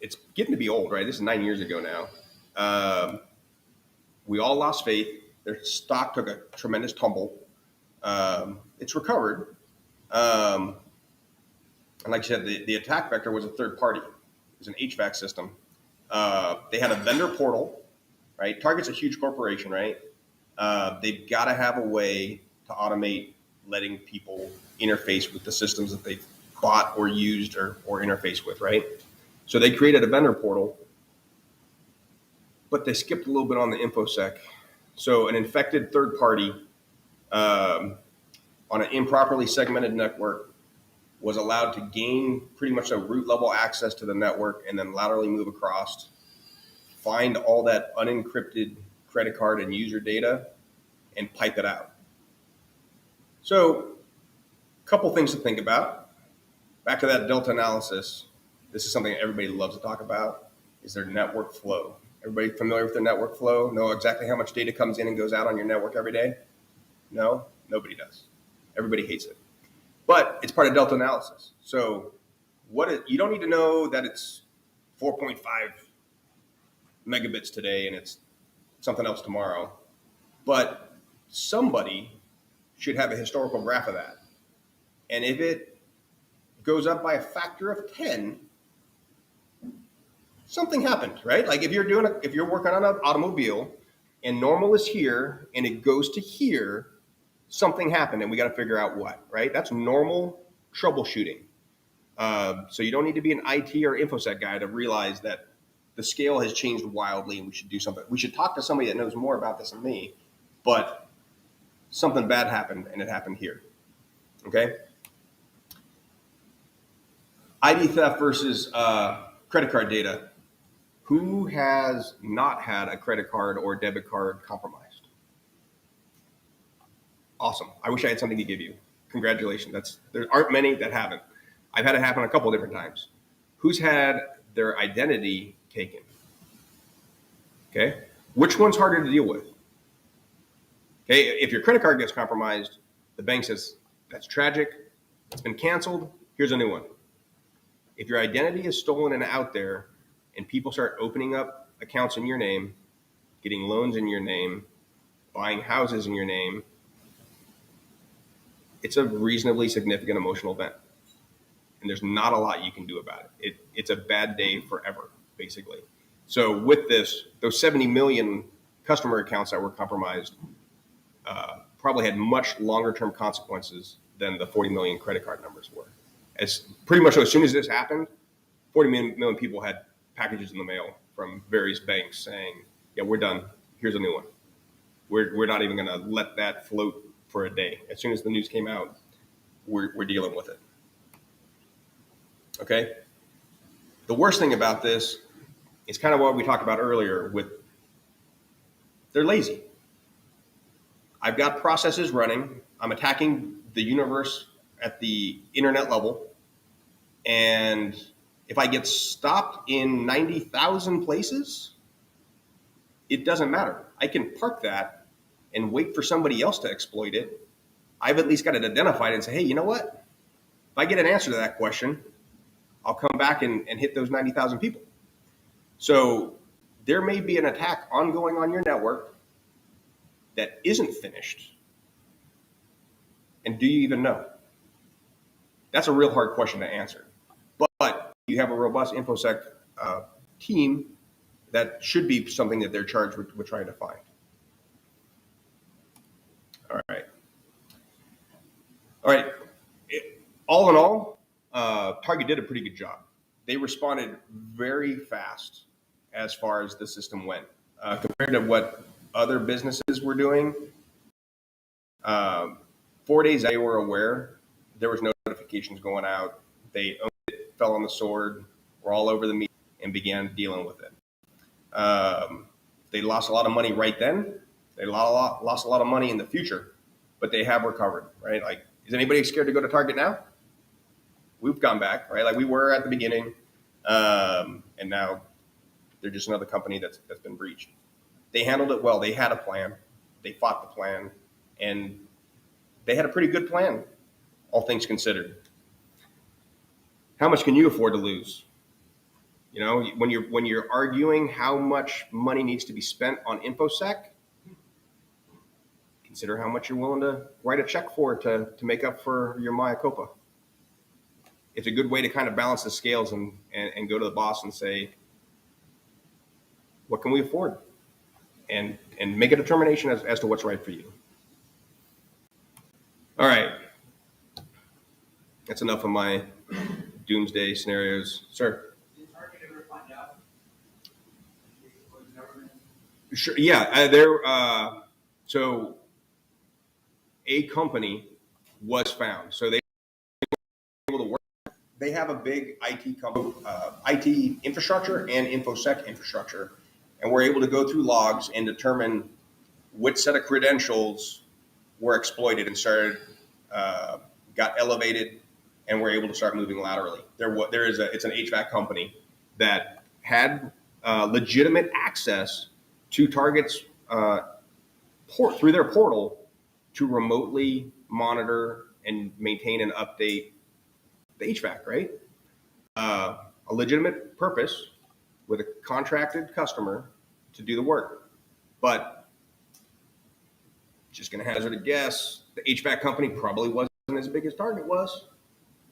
it's getting to be old, right? This is 9 years ago now. We all lost faith. Their stock took a tremendous tumble. It's recovered. And like I said, the attack vector was a third party. It was an HVAC system. They had a vendor portal, right? Target's a huge corporation, right? They've got to have a way to automate letting people interface with the systems that they've bought or used or interface with, right? So they created a vendor portal, but they skipped a little bit on the InfoSec. So an infected third party on an improperly segmented network was allowed to gain pretty much a root level access to the network and then laterally move across, find all that unencrypted credit card and user data, and pipe it out. So a couple things to think about. Back to that Delta analysis. This is something everybody loves to talk about, is their network flow. Everybody familiar with their network flow? Know exactly how much data comes in and goes out on your network every day? No? Nobody does. Everybody hates it. But it's part of Delta analysis. So you don't need to know that it's 4.5 megabits today and it's something else tomorrow. But somebody should have a historical graph of that. And if it goes up by a factor of 10, something happened, right? Like if you're working on an automobile and normal is here and it goes to here, something happened and we got to figure out what, right? That's normal troubleshooting. So you don't need to be an IT or InfoSec guy to realize that the scale has changed wildly and we should do something. We should talk to somebody that knows more about this than me, but something bad happened and it happened here. Okay. ID theft versus credit card data. Who has not had a credit card or debit card compromised? Awesome. I wish I had something to give you. Congratulations. There aren't many that haven't. I've had it happen a couple of different times. Who's had their identity taken? Okay. Which one's harder to deal with? Okay. If your credit card gets compromised, the bank says, that's tragic. It's been canceled. Here's a new one. If your identity is stolen and out there, and people start opening up accounts in your name, getting loans in your name, buying houses in your name, it's a reasonably significant emotional event. And there's not a lot you can do about it. It's a bad day forever, basically. So with this, those 70 million customer accounts that were compromised probably had much longer term consequences than the 40 million credit card numbers were. As pretty much as soon as this happened, 40 million people had packages in the mail from various banks saying, yeah, we're done. Here's a new one. We're not even going to let that float for a day. As soon as the news came out, we're dealing with it. Okay? The worst thing about this is kind of what we talked about earlier with they're lazy. I've got processes running. I'm attacking the universe at the internet level. And if I get stopped in 90,000 places, it doesn't matter. I can park that and wait for somebody else to exploit it. I've at least got it identified and say, hey, you know what? If I get an answer to that question, I'll come back and hit those 90,000 people. So there may be an attack ongoing on your network that isn't finished. And do you even know? That's a real hard question to answer. But you have a robust InfoSec team that should be something that they're charged with trying to find. All right. All in all, Target did a pretty good job. They responded very fast as far as the system went. Compared to what other businesses were doing, 4 days they were aware, there was notifications going out. They owned it, fell on the sword, were all over the media, and began dealing with it. They lost a lot of money right then. They lost a lot of money in the future, but they have recovered, right? Like, is anybody scared to go to Target now? We've gone back, right? Like we were at the beginning, and now they're just another company that's been breached. They handled it well. They had a plan. They fought the plan, and they had a pretty good plan, all things considered. How much can you afford to lose? You know, when you're arguing how much money needs to be spent on InfoSec, consider how much you're willing to write a check for to make up for your Mea Culpa. It's a good way to kind of balance the scales and go to the boss and say, what can we afford? And make a determination as to what's right for you. All right. That's enough of my doomsday scenarios. Sir? Did Target ever find out? Sure. Yeah. So a company was found. So they were able to work. They have a big IT company, IT infrastructure and InfoSec infrastructure, and we're able to go through logs and determine which set of credentials were exploited and got elevated, and we're able to start moving laterally. It's an HVAC company that had legitimate access to Target's through their portal to remotely monitor and maintain and update the HVAC, right? A legitimate purpose with a contracted customer to do the work. But just going to hazard a guess, the HVAC company probably wasn't as big as Target was,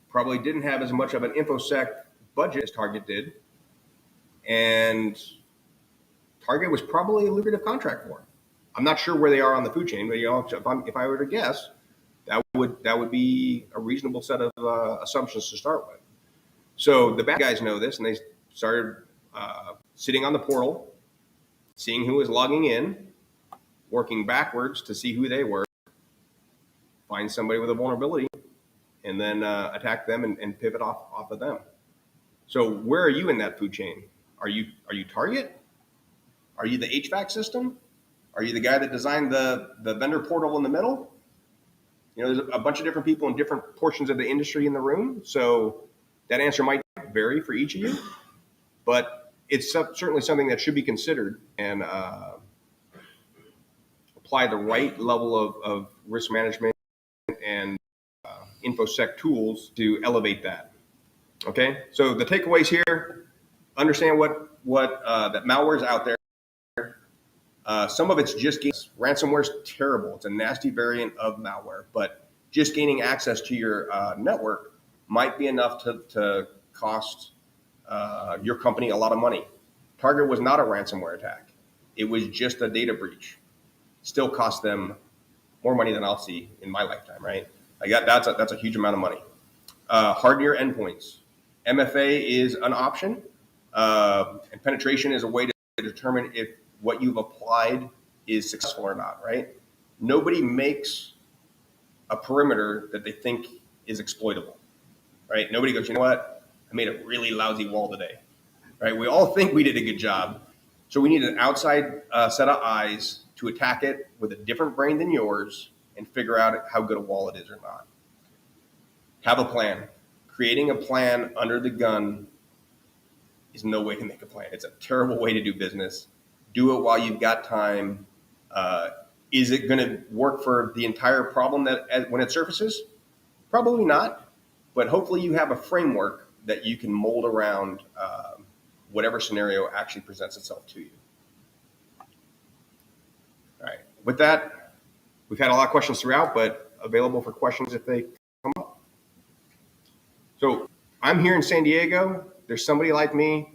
probably didn't have as much of an InfoSec budget as Target did, and Target was probably a lucrative contract for them. I'm not sure where they are on the food chain, but if I were to guess, that would be a reasonable set of assumptions to start with. So the bad guys know this, and they started sitting on the portal, seeing who was logging in, working backwards to see who they were, find somebody with a vulnerability, and then attack them and pivot off of them. So where are you in that food chain? Are you Target? Are you the HVAC system? Are you the guy that designed the vendor portal in the middle? You know, there's a bunch of different people in different portions of the industry in the room. So that answer might vary for each of you, but it's certainly something that should be considered and apply the right level of risk management and InfoSec tools to elevate that. Okay, so the takeaways here: understand what that malware is out there. Some of it's just ransomware is terrible. It's a nasty variant of malware, but just gaining access to your network might be enough to cost your company a lot of money. Target was not a ransomware attack. It was just a data breach. Still cost them more money than I'll see in my lifetime, right? That's a huge amount of money. Harden your endpoints. MFA is an option, and penetration is a way to determine if what you've applied is successful or not, right? Nobody makes a perimeter that they think is exploitable, right? Nobody goes, you know what? I made a really lousy wall today, right? We all think we did a good job. So we need an outside set of eyes to attack it with a different brain than yours and figure out how good a wall it is or not. Have a plan. Creating a plan under the gun is no way to make a plan. It's a terrible way to do business. Do it while you've got time. Is it going to work for the entire problem when it surfaces? Probably not, but hopefully you have a framework that you can mold around whatever scenario actually presents itself to you. All right. With that, we've had a lot of questions throughout, but available for questions if they come up. So I'm here in San Diego. There's somebody like me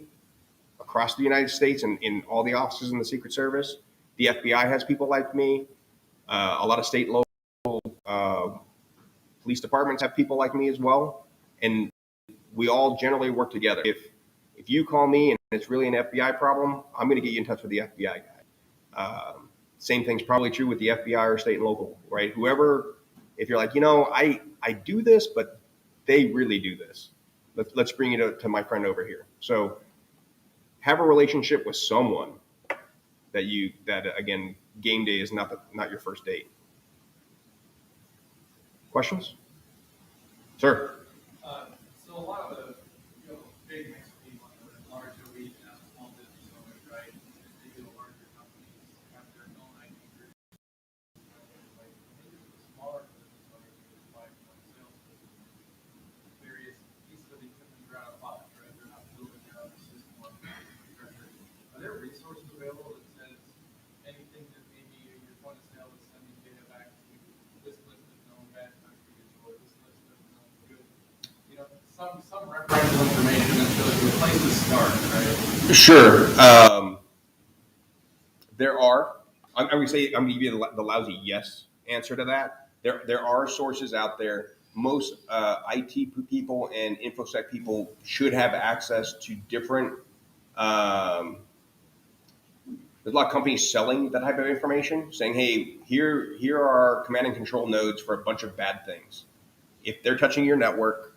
across the United States and in all the offices in the Secret Service. The FBI has people like me. A lot of state and local police departments have people like me as well. And we all generally work together. If you call me and it's really an FBI problem, I'm going to get you in touch with the FBI guy. Same thing's probably true with the FBI or state and local, right? Whoever, if you're like, you know, I do this, but they really do this. Let's bring it to my friend over here. So have a relationship with someone that again, game day is not your first date. Questions? Sir. So a lot of the big mix of people, large elite and small business owners, right? They do larger companies have their own IT group. Like maybe the smaller business owners who buy sales various pieces of equipment around a box, right? They're not building their own system or infrastructure. Are there resources available that says anything that maybe your point of sale is sending data back to this list of known bad countries or this list of known good, some referential information that shows you a place to start, right? Sure. There are. I'm going to give you the lousy yes answer to that. There are sources out there. Most IT people and InfoSec people should have access to different. There's a lot of companies selling that type of information, saying, "Hey, here are our command and control nodes for a bunch of bad things. If they're touching your network,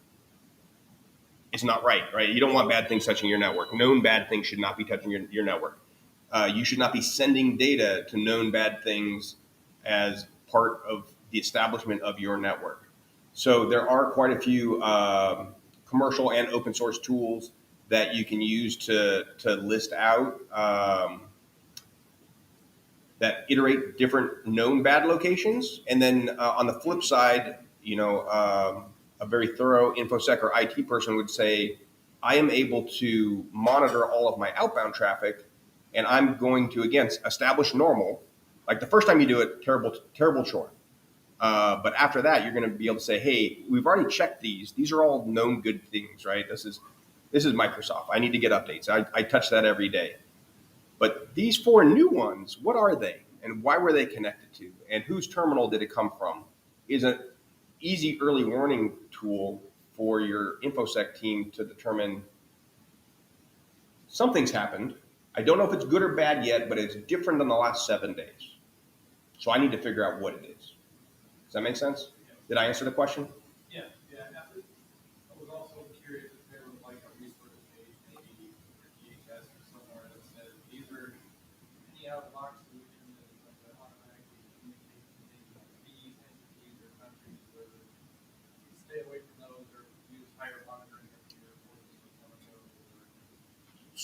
it's not right, right? You don't want bad things touching your network. Known bad things should not be touching your network. You should not be sending data to known bad things as part of the establishment of your network." So there are quite a few commercial and open source tools that you can use to list out that iterate different known bad locations. And then on the flip side, a very thorough InfoSec or IT person would say, I am able to monitor all of my outbound traffic, and I'm going to, again, establish normal. Like the first time you do it, terrible chore. But after that, you're going to be able to say, hey, we've already checked these. These are all known good things, right? This is Microsoft. I need to get updates. I touch that every day. But these 4 new ones, what are they? And why were they connected to? And whose terminal did it come from? Is an easy early warning tool for your InfoSec team to determine something's happened. I don't know if it's good or bad yet, but it's different than the last 7 days. So I need to figure out what it is. Does that make sense? Yeah. Did I answer the question? Yeah. I was also curious if there was like a resource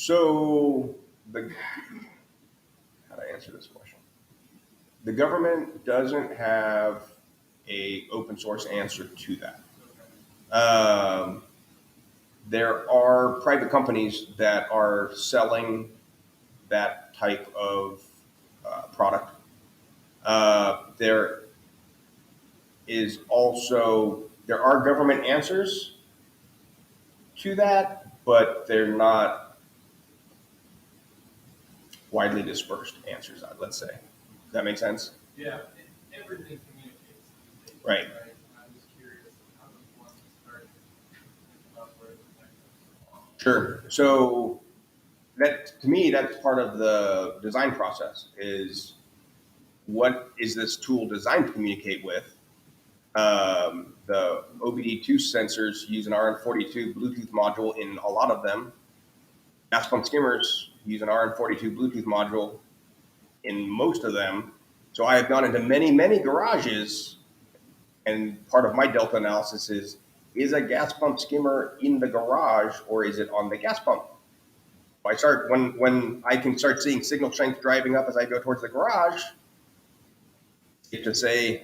So how do I answer this question? The government doesn't have a open source answer to that. There are private companies that are selling that type of product. There are government answers to that, but they're not widely dispersed answers, let's say. Does that make sense? Yeah, everything communicates these days. Right. I'm just curious how does one start to think about where the protect us. Sure. So that, to me, that's part of the design process is what is this tool designed to communicate with? The Obd2 sensors use an RN42 Bluetooth module in a lot of them. Gas pump skimmers use an RN42 Bluetooth module in most of them. So I have gone into many, many garages, and part of my delta analysis is a gas pump skimmer in the garage or is it on the gas pump? When I can start seeing signal strength driving up as I go towards the garage, it's to say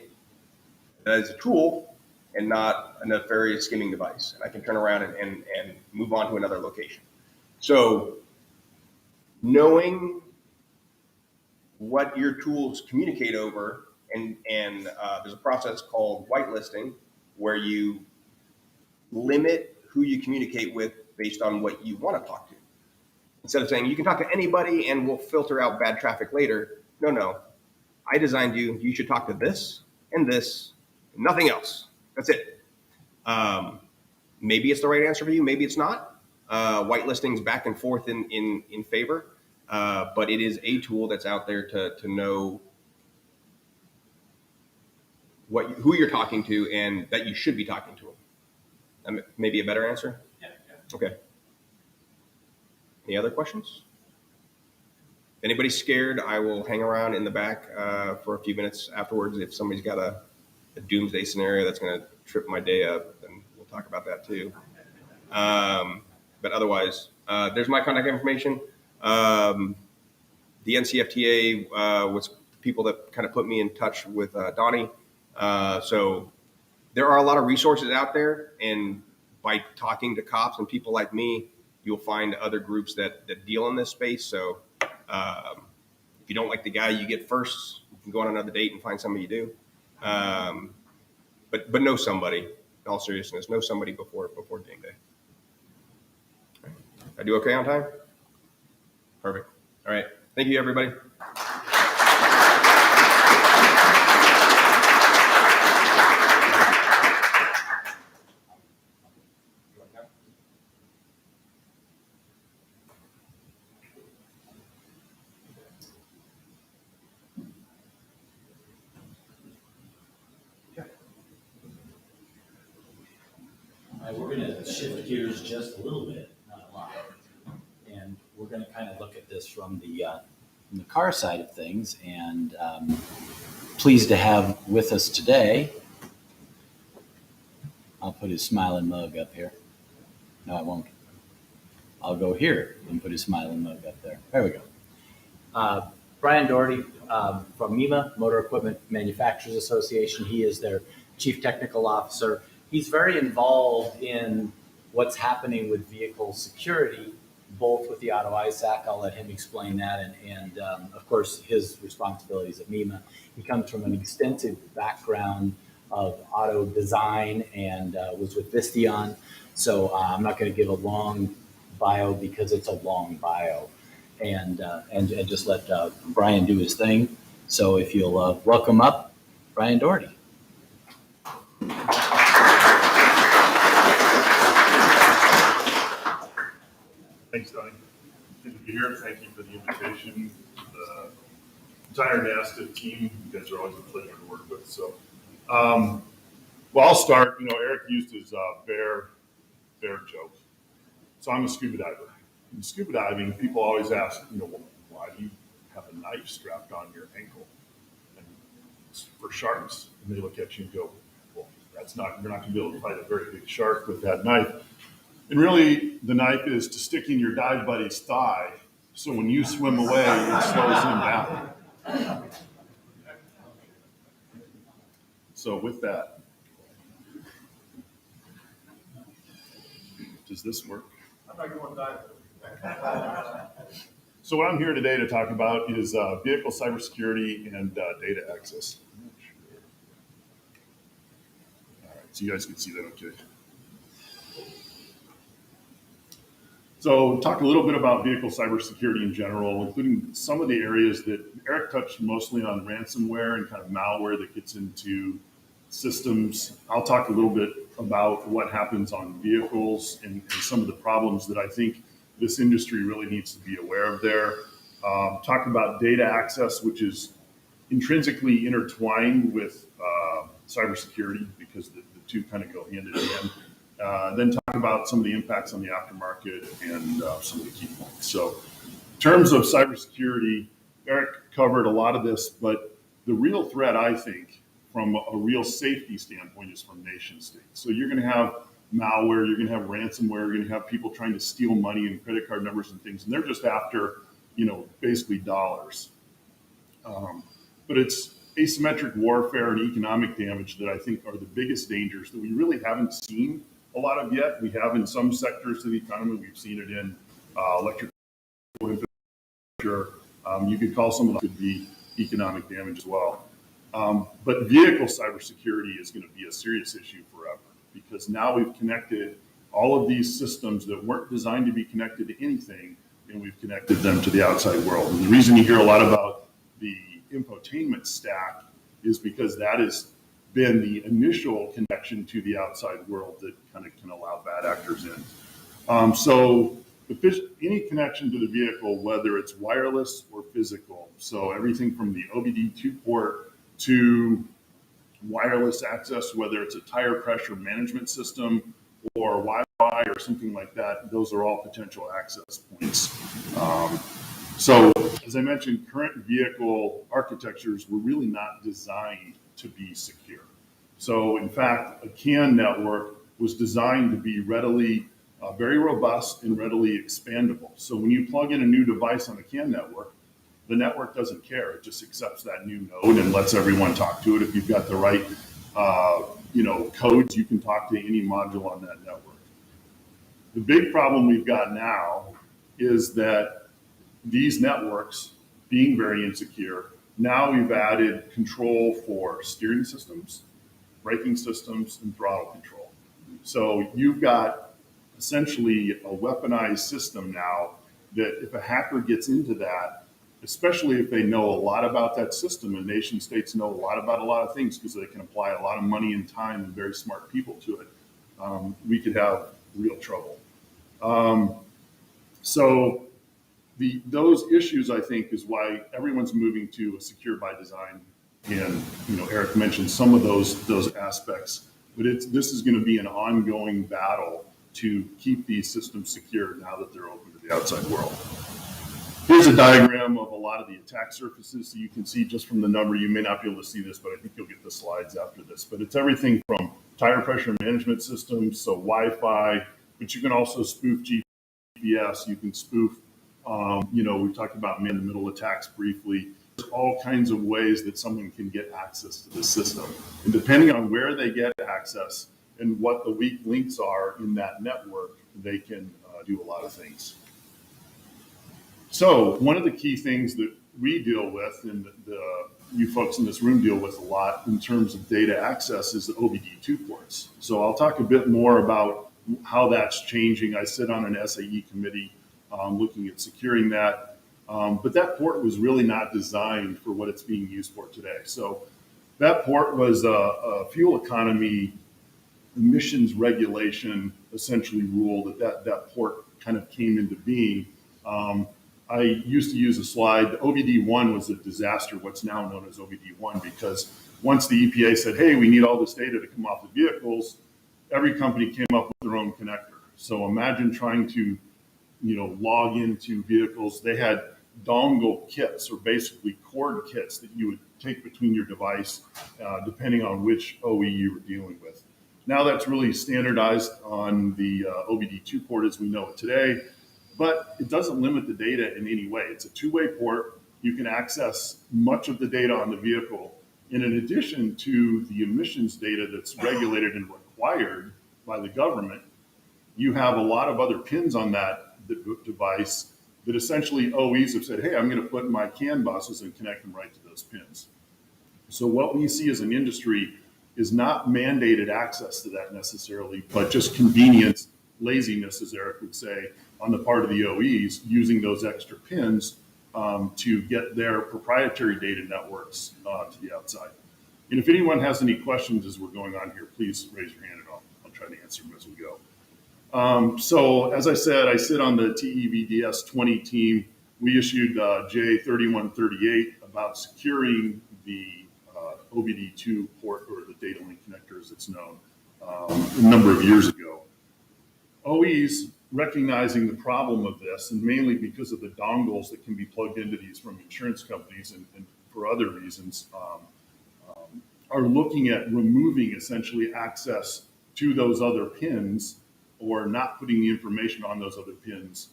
that it's a tool and not a nefarious skimming device. And I can turn around and move on to another location. So knowing what your tools communicate over, and there's a process called whitelisting where you limit who you communicate with based on what you want to talk to. Instead of saying you can talk to anybody and we'll filter out bad traffic later. No. I designed you. You should talk to this and this, and nothing else. That's it. Maybe it's the right answer for you. Maybe it's not. Whitelisting's back and forth in favor, but it is a tool that's out there to know who you're talking to and that you should be talking to them. Maybe a better answer? Yeah. Okay. Any other questions? If anybody's scared, I will hang around in the back for a few minutes afterwards. If somebody's got a doomsday scenario that's going to trip my day up, then we'll talk about that too. But otherwise, there's my contact information. The NCFTA was people that kind of put me in touch with Donnie. So there are a lot of resources out there, and by talking to cops and people like me, you'll find other groups that deal in this space. So if you don't like the guy you get first, you can go on another date and find somebody you do. But know somebody. In all seriousness, know somebody before game day. I do okay on time? Perfect. All right. Thank you, everybody. We're going to shift gears just a little bit, not a lot. And we're going to kind of look at this from the car side of things. And pleased to have with us today, I'll put his smiling mug up here. No, I won't. I'll go here and put his smiling mug up there. There we go. Brian Doherty from Mfa Motor Equipment Manufacturers Association. He is their Chief Technical Officer. He's very involved in what's happening with vehicle security, both with the auto ISAC. I'll let him explain that, and of course, his responsibilities at Mfa. He comes from an extensive background of auto design and was with Visteon. So I'm not going to give a long bio because it's a long bio, and just let Brian do his thing. So if you'll welcome up Brian Doherty. Thanks, Donnie. Good to be here. Thank you for the invitation. The entire NASTA team, you guys are always a pleasure to work with. So, well, I'll start. Eric used his bear joke. So I'm a scuba diver. In scuba diving, people always ask, why do you have a knife strapped on your ankle? And it's for sharks. And they look at you and go, well, you're not going to be able to fight a very big shark with that knife. And really, the knife is to stick in your dive buddy's thigh, so when you swim away, it slows him down. So with that, does this work? I'm not going dive. So what I'm here today to talk about is vehicle cybersecurity and data access. All right, so you guys can see that okay. So talk a little bit about vehicle cybersecurity in general, including some of the areas that Eric touched mostly on ransomware and kind of malware that gets into systems. I'll talk a little bit about what happens on vehicles and some of the problems that I think this industry really needs to be aware of there. Talk about data access, which is intrinsically intertwined with cybersecurity because the two kind of go hand in hand. Then talk about some of the impacts on the aftermarket and some of the key points. So in terms of cybersecurity, Eric covered a lot of this, but the real threat, I think, from a real safety standpoint is from nation states. So you're going to have malware, you're going to have ransomware, you're going to have people trying to steal money and credit card numbers and things, and they're just after, basically dollars. But it's asymmetric warfare and economic damage that I think are the biggest dangers that we really haven't seen a lot of yet. We have in some sectors of the economy. We've seen it in electrical infrastructure. You could call some of that could be economic damage as well. But vehicle cybersecurity is going to be a serious issue forever because now we've connected all of these systems that weren't designed to be connected to anything, and we've connected them to the outside world. And the reason you hear a lot about the infotainment stack is because that has been the initial connection to the outside world that kind of can allow bad actors in. So any connection to the vehicle, whether it's wireless or physical, so everything from the Obd2 port to wireless access, whether it's a tire pressure management system or Wi-Fi or something like that, those are all potential access points. So as I mentioned, current vehicle architectures were really not designed to be secure. So in fact, a CAN network was designed to be readily, very robust and readily expandable. So when you plug in a new device on a CAN network, the network doesn't care. It just accepts that new node and lets everyone talk to it. If you've got the right, codes, you can talk to any module on that network. The big problem we've got now is that these networks, being very insecure, now we've added control for steering systems, braking systems, and throttle control. So you've got essentially a weaponized system now that if a hacker gets into that, especially if they know a lot about that system, and nation states know a lot about a lot of things because they can apply a lot of money and time and very smart people to it, we could have real trouble. So those issues, I think, is why everyone's moving to a secure by design. And Eric mentioned some of those aspects, but this is going to be an ongoing battle to keep these systems secure now that they're open to the outside world. Here's a diagram of a lot of the attack surfaces. So you can see just from the number, you may not be able to see this, but I think you'll get the slides after this. But it's everything from tire pressure management systems, so Wi-Fi, but you can also spoof GPS. You can spoof, we talked about man-in-the-middle attacks briefly. There's all kinds of ways that someone can get access to the system. And depending on where they get access and what the weak links are in that network, they can do a lot of things. So one of the key things that we deal with, and you folks in this room deal with a lot in terms of data access, is the Obd2 ports. So I'll talk a bit more about how that's changing. I sit on an SAE committee looking at securing that. But that port was really not designed for what it's being used for today. So that port was a fuel economy emissions regulation essentially rule that port kind of came into being. I used to use a slide. The OBD1 was a disaster, what's now known as OBD1, because once the EPA said, hey, we need all this data to come off the vehicles, every company came up with their own connector. So imagine trying to, log into vehicles. They had dongle kits, or basically cord kits that you would take between your device, depending on which OE you were dealing with. Now that's really standardized on the OBD2 port as we know it today, but it doesn't limit the data in any way. It's a two-way port. You can access much of the data on the vehicle. And in addition to the emissions data that's regulated and required by the government, you have a lot of other pins on that device that essentially OEs have said, hey, I'm going to put my CAN buses and connect them right to those pins. So what we see as an industry is not mandated access to that necessarily, but just convenience, laziness, as Eric would say, on the part of the OEs using those extra pins to get their proprietary data networks to the outside. And if anyone has any questions as we're going on here, please raise your hand and I'll try to answer them as we go. So as I said, I sit on the TEVDS 20 team. We issued J3138 about securing the OBD2 port, or the data link connector as it's known, a number of years ago. OEs recognizing the problem of this, and mainly because of the dongles that can be plugged into these from insurance companies and for other reasons, are looking at removing essentially access to those other pins or not putting the information on those other pins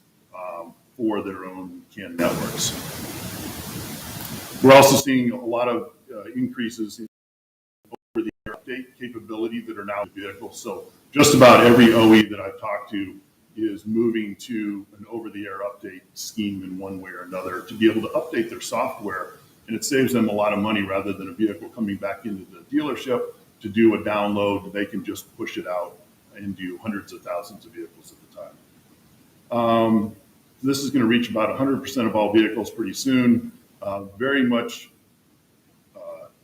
for their own CAN networks. We're also seeing a lot of increases in over-the-air update capability that are now in vehicles. So just about every OE that I've talked to is moving to an over-the-air update scheme in one way or another to be able to update their software. And it saves them a lot of money rather than a vehicle coming back into the dealership to do a download. They can just push it out and do hundreds of thousands of vehicles at the time. This is going to reach about 100% of all vehicles pretty soon. Very much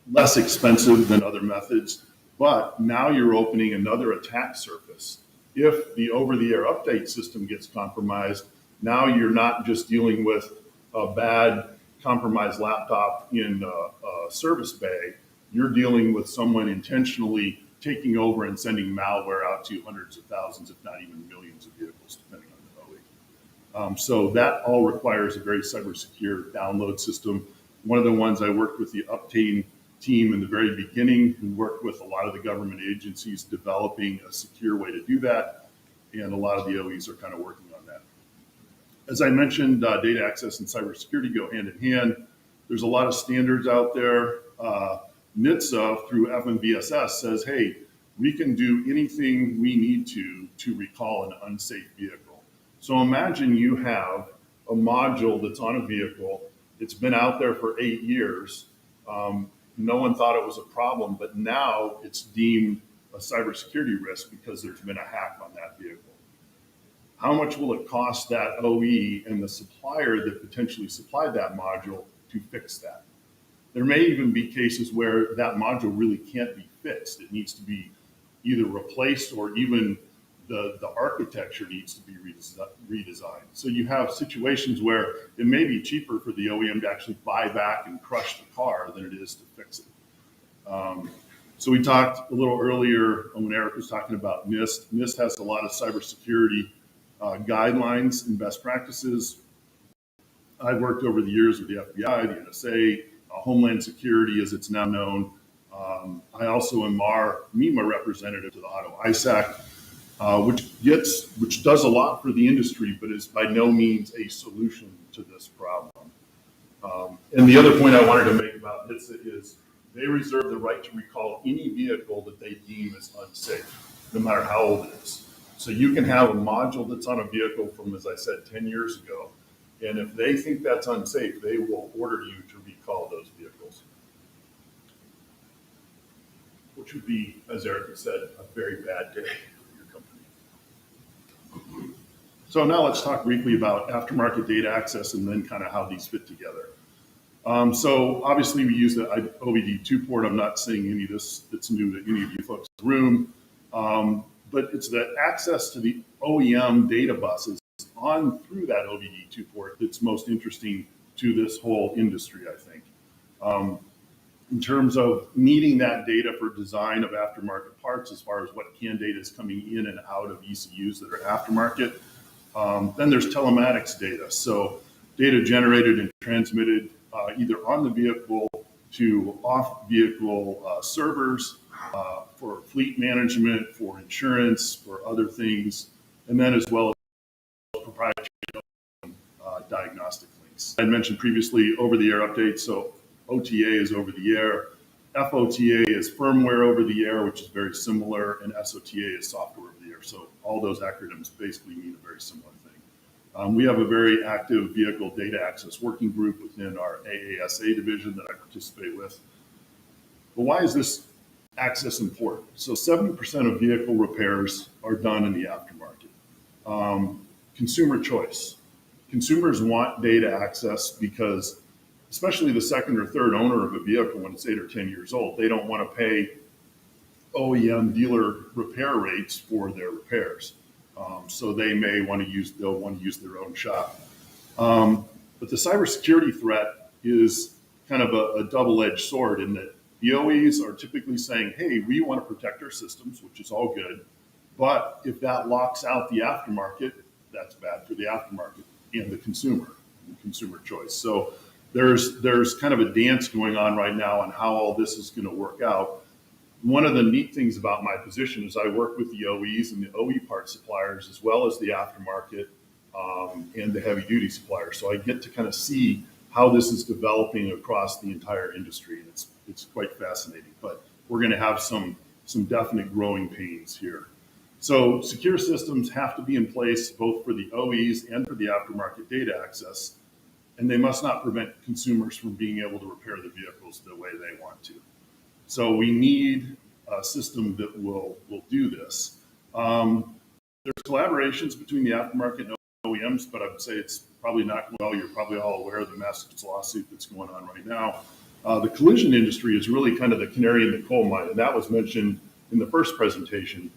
less expensive than other methods, but now you're opening another attack surface. If the over-the-air update system gets compromised, now you're not just dealing with a bad compromised laptop in a service bay, you're dealing with someone intentionally taking over and sending malware out to hundreds of thousands, if not even millions of vehicles, depending on the OE. So that all requires a very cyber secure download system. One of the ones I worked with the Uptane team in the very beginning, who worked with a lot of the government agencies developing a secure way to do that. And a lot of the OEs are kind of working on that. As I mentioned, data access and cybersecurity go hand in hand. There's a lot of standards out there. NHTSA through FMVSS says, hey, we can do anything we need to recall an unsafe vehicle. So imagine you have a module that's on a vehicle. It's been out there for 8 years. No one thought it was a problem, but now it's deemed a cybersecurity risk because there's been a hack on that vehicle. How much will it cost that OE and the supplier that potentially supplied that module to fix that? There may even be cases where that module really can't be fixed. It needs to be either replaced or even the architecture needs to be redesigned. So you have situations where it may be cheaper for the OEM to actually buy back and crush the car than it is to fix it. So we talked a little earlier when Eric was talking about NIST. NIST has a lot of cybersecurity guidelines and best practices. I've worked over the years with the FBI, the NSA, Homeland Security, as it's now known. I also am MEMA representative to the Auto ISAC, which does a lot for the industry, but is by no means a solution to this problem. And the other point I wanted to make about NHTSA is they reserve the right to recall any vehicle that they deem as unsafe, no matter how old it is. So you can have a module that's on a vehicle from, as I said, 10 years ago, and if they think that's unsafe, they will order you to recall those vehicles, which would be, as Eric said, a very bad day for your company. So now let's talk briefly about aftermarket data access and then kind of how these fit together. So obviously we use the OBD2 port. I'm not saying any of this that's new to any of you folks in the room, but it's the access to the OEM data buses on through that OBD2 port that's most interesting to this whole industry, I think. In terms of needing that data for design of aftermarket parts, as far as what CAN data is coming in and out of ECUs that are aftermarket. Then there's telematics data. So data generated and transmitted either on the vehicle to off-vehicle servers for fleet management, for insurance, for other things, and then as well as proprietary diagnostic links. I mentioned previously over-the-air updates, so OTA is over the air. FOTA is firmware over the air, which is very similar, and SOTA is software over the air. So all those acronyms basically mean a very similar thing. We have a very active vehicle data access working group within our AASA division that I participate with. But why is this access important? So 70% of vehicle repairs are done in the aftermarket. Consumer choice. Consumers want data access because, especially the second or third owner of a vehicle when it's 8 or 10 years old, they don't want to pay OEM dealer repair rates for their repairs. So they may want to use their own shop. But the cybersecurity threat is kind of a double-edged sword in that the OEs are typically saying, hey, we want to protect our systems, which is all good. But if that locks out the aftermarket, that's bad for the aftermarket and the consumer choice. So there's kind of a dance going on right now on how all this is going to work out. One of the neat things about my position is I work with the OEs and the OE part suppliers as well as the aftermarket and the heavy duty suppliers. So I get to kind of see how this is developing across the entire industry. It's quite fascinating, but we're going to have some definite growing pains here. So secure systems have to be in place both for the OEs and for the aftermarket data access, and they must not prevent consumers from being able to repair the vehicles the way they want to. So we need a system that will do this. There's collaborations between the aftermarket and OEMs, but I would say it's probably not well. You're probably all aware of the Massachusetts lawsuit that's going on right now. The collision industry is really kind of the canary in the coal mine, and that was mentioned in the first presentation.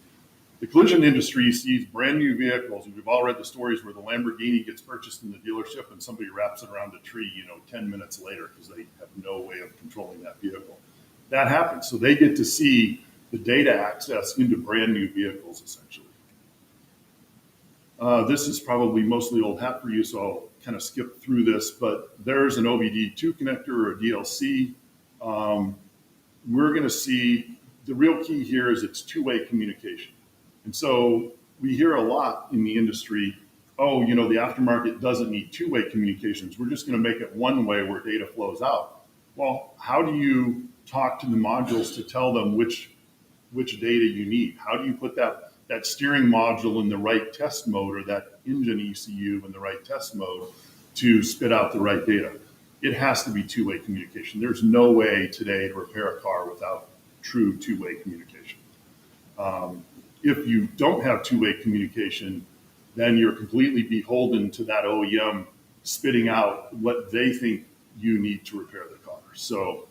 The collision industry sees brand new vehicles, and we've all read the stories where the Lamborghini gets purchased in the dealership and somebody wraps it around a tree, 10 minutes later because they have no way of controlling that vehicle. That happens. So they get to see the data access into brand new vehicles, essentially. This is probably mostly old hat for you, so I'll kind of skip through this, but there's an Obd2 connector or a DLC. We're going to see the real key here is it's two-way communication. And so we hear a lot in the industry, oh, the aftermarket doesn't need two-way communications. We're just going to make it one way where data flows out. Well, how do you talk to the modules to tell them which data you need? How do you put that steering module in the right test mode or that engine ECU in the right test mode to spit out the right data? It has to be two-way communication. There's no way today to repair a car without true two-way communication. If you don't have two-way communication, then you're completely beholden to that OEM spitting out what they think you need to repair the car. So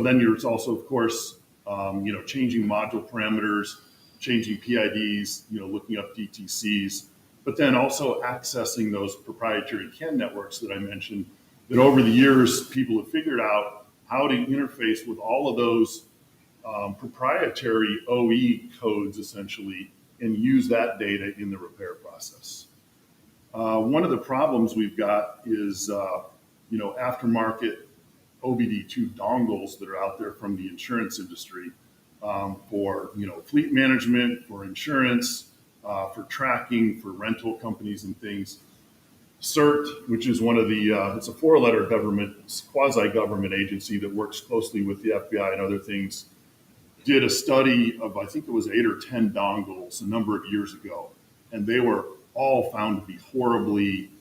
then there's also, of course, changing module parameters, changing PIDs, looking up DTCs, but then also accessing those proprietary CAN networks that I mentioned, that over the years, people have figured out how to interface with all of those proprietary OE codes, essentially, and use that data in the repair process. One of the problems we've got is, aftermarket Obd2 dongles that are out there from the insurance industry for, fleet management, for insurance, for tracking, for rental companies and things. CERT, which is one of the, it's a four-letter government, quasi-government agency that works closely with the FBI and other things, did a study of, I think it was 8 or 10 dongles a number of years ago, and they were all found to be horribly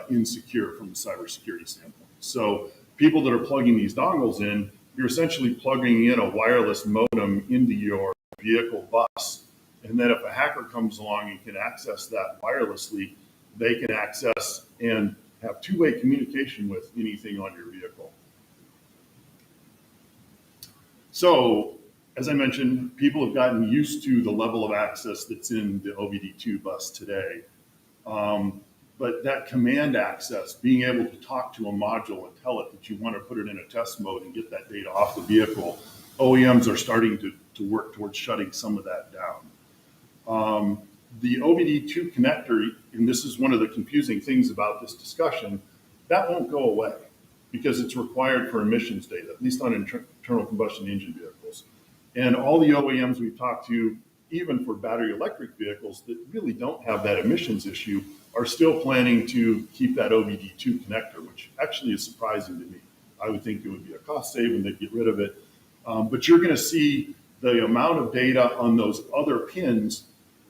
insecure from a cybersecurity standpoint. So people that are plugging these dongles in, you're essentially plugging in a wireless modem into your vehicle bus, and then if a hacker comes along and can access that wirelessly, they can access and have two-way communication with anything on your vehicle. So, as I mentioned, people have gotten used to the level of access that's in the Obd2 bus today. But that command access, being able to talk to a module and tell it that you want to put it in a test mode and get that data off the vehicle, OEMs are starting to work towards shutting some of that down. The Obd2 connector, and this is one of the confusing things about this discussion, that won't go away because it's required for emissions data, at least on internal combustion engine vehicles. And all the OEMs we've talked to, even for battery electric vehicles that really don't have that emissions issue, are still planning to keep that Obd2 connector, which actually is surprising to me. I would think it would be a cost saving, they'd get rid of it. But you're going to see the amount of data on those other pins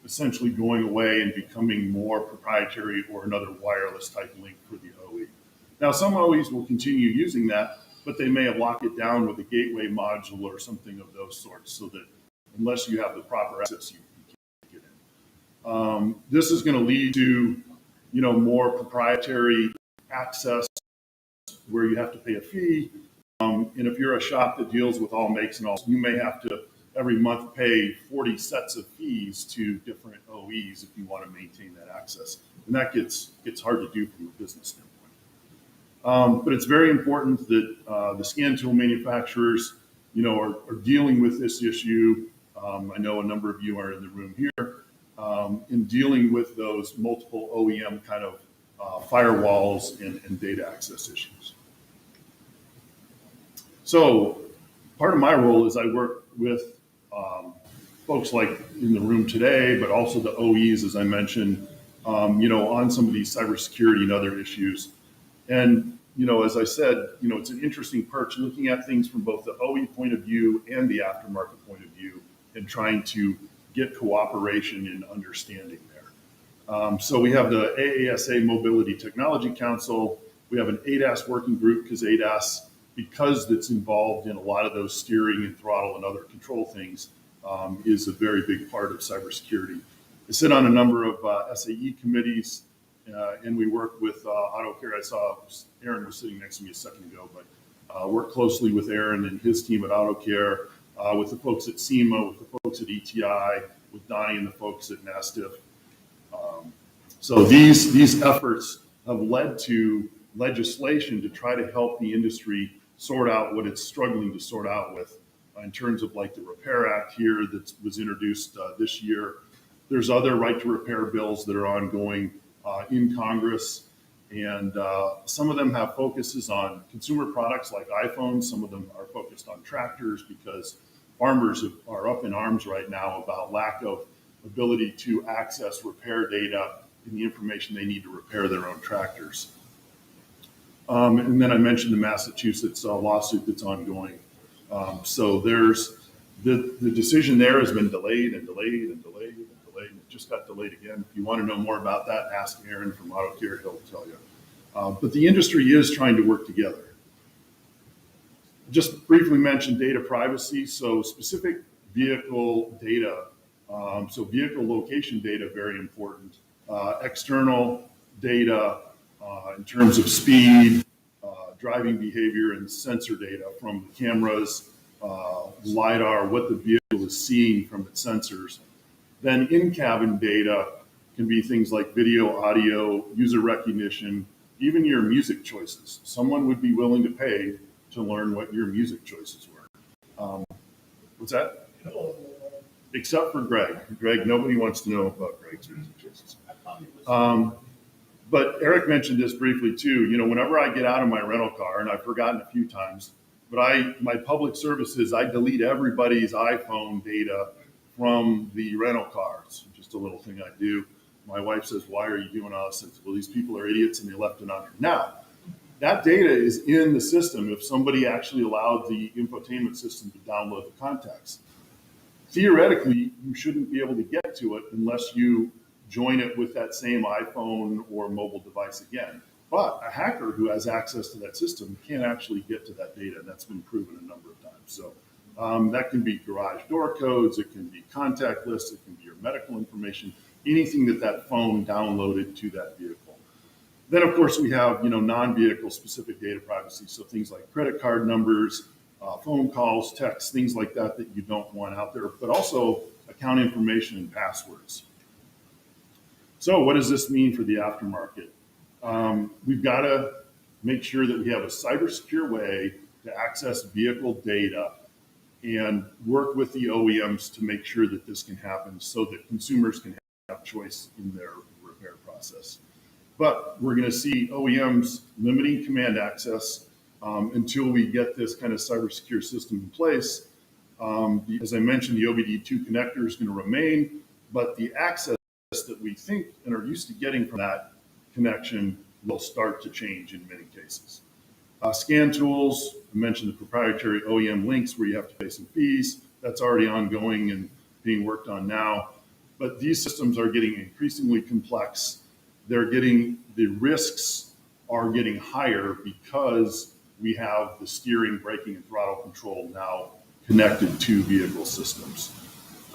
essentially going away and becoming more proprietary or another wireless type link for the OE. Now, some OEs will continue using that, but they may have locked it down with a gateway module or something of those sorts, so that unless you have the proper access, you can't get in. This is going to lead to, more proprietary access where you have to pay a fee. And if you're a shop that deals with all makes and all, you may have to every month pay 40 sets of fees to different OEs if you want to maintain that access. And that gets hard to do from a business standpoint. But it's very important that the scan tool manufacturers, are dealing with this issue. I know a number of you are in the room here, in dealing with those multiple OEM kind of firewalls and data access issues. So part of my role is I work with folks like in the room today, but also the OEs, as I mentioned, on some of these cybersecurity and other issues. And, as I said, it's an interesting perch looking at things from both the OE point of view and the aftermarket point of view and trying to get cooperation and understanding there. So we have the AASA Mobility Technology Council. We have an ADAS working group because it's involved in a lot of those steering and throttle and other control things, is a very big part of cybersecurity. I sit on a number of SAE committees, and we work with AutoCare. I saw Aaron was sitting next to me a second ago, but work closely with Aaron and his team at AutoCare, with the folks at SEMA, with the folks at ETI, with Donnie and the folks at NASTIF. So these efforts have led to legislation to try to help the industry sort out what it's struggling to sort out with in terms of like the Repair Act here that was introduced this year. There's other right to repair bills that are ongoing in Congress, and some of them have focuses on consumer products like iPhones. Some of them are focused on tractors because farmers are up in arms right now about lack of ability to access repair data and the information they need to repair their own tractors. And then I mentioned the Massachusetts lawsuit that's ongoing. So there's the decision there has been delayed and delayed and delayed and delayed. It just got delayed again. If you want to know more about that, ask Aaron from AutoCare, he'll tell you. But the industry is trying to work together. Just briefly mention data privacy. So specific vehicle data, so vehicle location data, very important. External data in terms of speed, driving behavior, and sensor data from the cameras, LiDAR, what the vehicle is seeing from its sensors. Then in-cabin data can be things like video, audio, user recognition, even your music choices. Someone would be willing to pay to learn what your music choices were. What's that? Except for Greg. Greg, nobody wants to know about Greg's music choices. But Eric mentioned this briefly too. Whenever I get out of my rental car, and I've forgotten a few times, but my public service is I delete everybody's iPhone data from the rental cars. Just a little thing I do. My wife says, "Why are you doing all this?" I said, "Well, these people are idiots and they left it on here." Now, that data is in the system if somebody actually allowed the infotainment system to download the contacts. Theoretically, you shouldn't be able to get to it unless you join it with that same iPhone or mobile device again. But a hacker who has access to that system can actually get to that data, and that's been proven a number of times. So that can be garage door codes, it can be contact lists, it can be your medical information, anything that phone downloaded to that vehicle. Then, of course, we have non-vehicle specific data privacy, so things like credit card numbers, phone calls, texts, things like that you don't want out there, but also account information and passwords. So what does this mean for the aftermarket? We've got to make sure that we have a cyber secure way to access vehicle data and work with the OEMs to make sure that this can happen so that consumers can have choice in their repair process. But we're going to see OEMs limiting command access until we get this kind of cyber secure system in place. As I mentioned, the OBD2 connector is going to remain, but the access that we think and are used to getting from that connection will start to change in many cases. Scan tools, I mentioned the proprietary OEM links where you have to pay some fees. That's already ongoing and being worked on now. But these systems are getting increasingly complex. The risks are getting higher because we have the steering, braking, and throttle control now connected to vehicle systems.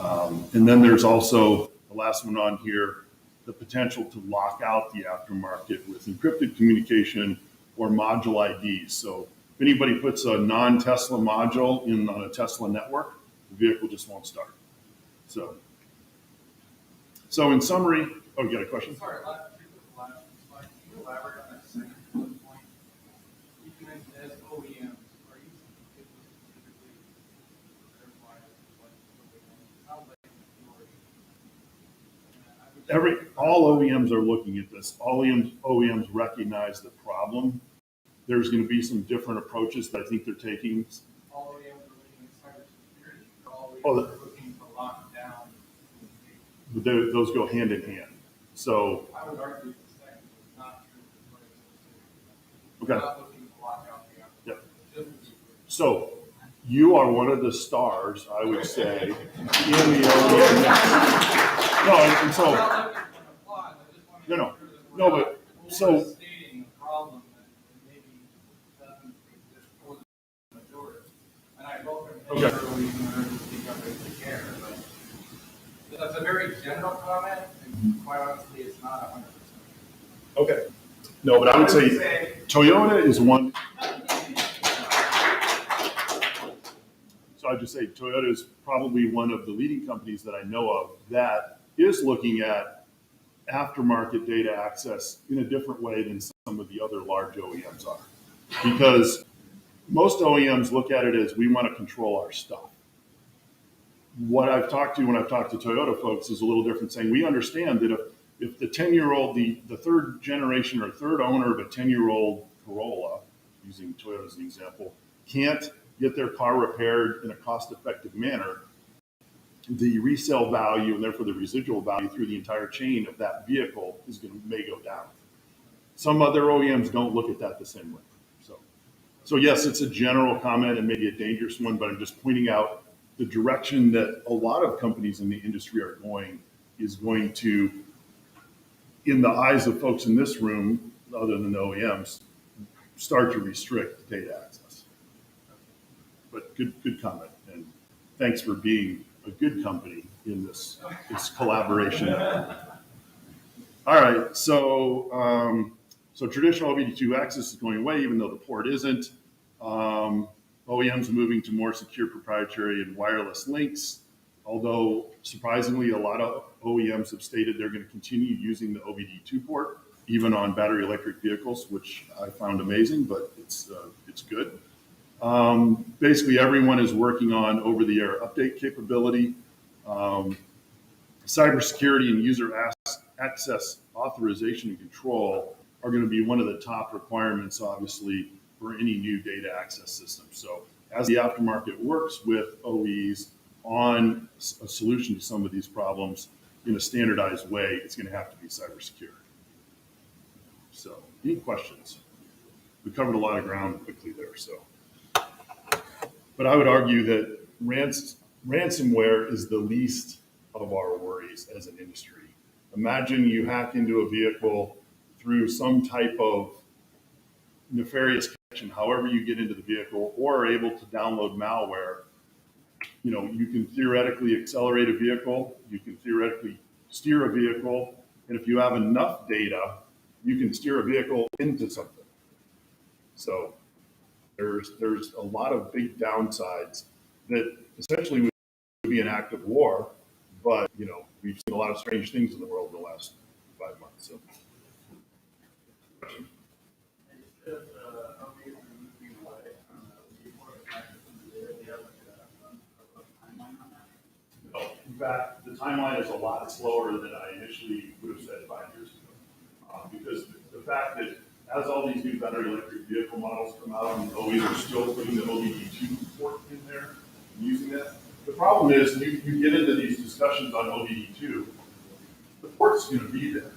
And then there's also, the last one on here, the potential to lock out the aftermarket with encrypted communication or module IDs. So if anybody puts a non-Tesla module in on a Tesla network, the vehicle just won't start. So in summary, oh, you got a question? Sorry, last slide. Can you elaborate on that second bullet point? You mentioned as OEMs, are you specifically verify what OEMs? Sounds like the majority. All OEMs are looking at this. All OEMs recognize the problem. There's going to be some different approaches that I think they're taking. All OEMs are looking at cybersecurity. All OEMs Oh, are looking to lock down. those go hand in hand. So, I would argue the second is not true. okay. They're not looking to lock out the Yep. Just- So you are one of the stars, I would say, in the OEM. No, and so, I'm not looking for an applause. I just want to No, make sure that no, we're but- not so- overstating a problem that maybe doesn't exist for the majority. And I welcome any Okay. early to speak up if they care, but that's a very general comment, and quite honestly, it's not 100%. okay. No, but I would say Toyota is one. So I'd just say Toyota is probably one of the leading companies that I know of that is looking at aftermarket data access in a different way than some of the other large OEMs are. Because most OEMs look at it as we want to control our stuff. What I've talked to when I've talked to Toyota folks is a little different, saying we understand that if the 10-year-old, the third generation or third owner of a 10-year-old Corolla, using Toyota as an example, can't get their car repaired in a cost-effective manner, the resale value and therefore the residual value through the entire chain of that vehicle may go down. Some other OEMs don't look at that the same way. So yes, it's a general comment and maybe a dangerous one, but I'm just pointing out the direction that a lot of companies in the industry are going is going to, in the eyes of folks in this room, other than the OEMs, start to restrict data access. But good comment, and thanks for being a good company in this collaboration. All right, so traditional OBD2 access is going away, even though the port isn't. OEMs moving to more secure proprietary and wireless links, although surprisingly, a lot of OEMs have stated they're going to continue using the OBD2 port, even on battery electric vehicles, which I found amazing, but it's good. Basically, everyone is working on over-the-air update capability. Cybersecurity and user access authorization and control are going to be one of the top requirements, obviously, for any new data access system. So as the aftermarket works with OEs on a solution to some of these problems in a standardized way, it's going to have to be cybersecure. So any questions? We covered a lot of ground quickly there. But I would argue that ransomware is the least of our worries as an industry. Imagine you hack into a vehicle through some type of nefarious connection, however you get into the vehicle, or are able to download malware. You know, you can theoretically accelerate a vehicle, you can theoretically steer a vehicle, and if you have enough data, you can steer a vehicle into something. So there's a lot of big downsides that essentially would be an act of war, but you know, we've seen a lot of strange things in the world in the last 5 months. So. In fact, the timeline is a lot slower than I initially would have said 5 years ago. Because the fact that as all these new battery electric vehicle models come out and OEs are still putting the OBD2 port in there, using that. The problem is you get into these discussions on OBD2, the port's going to be there.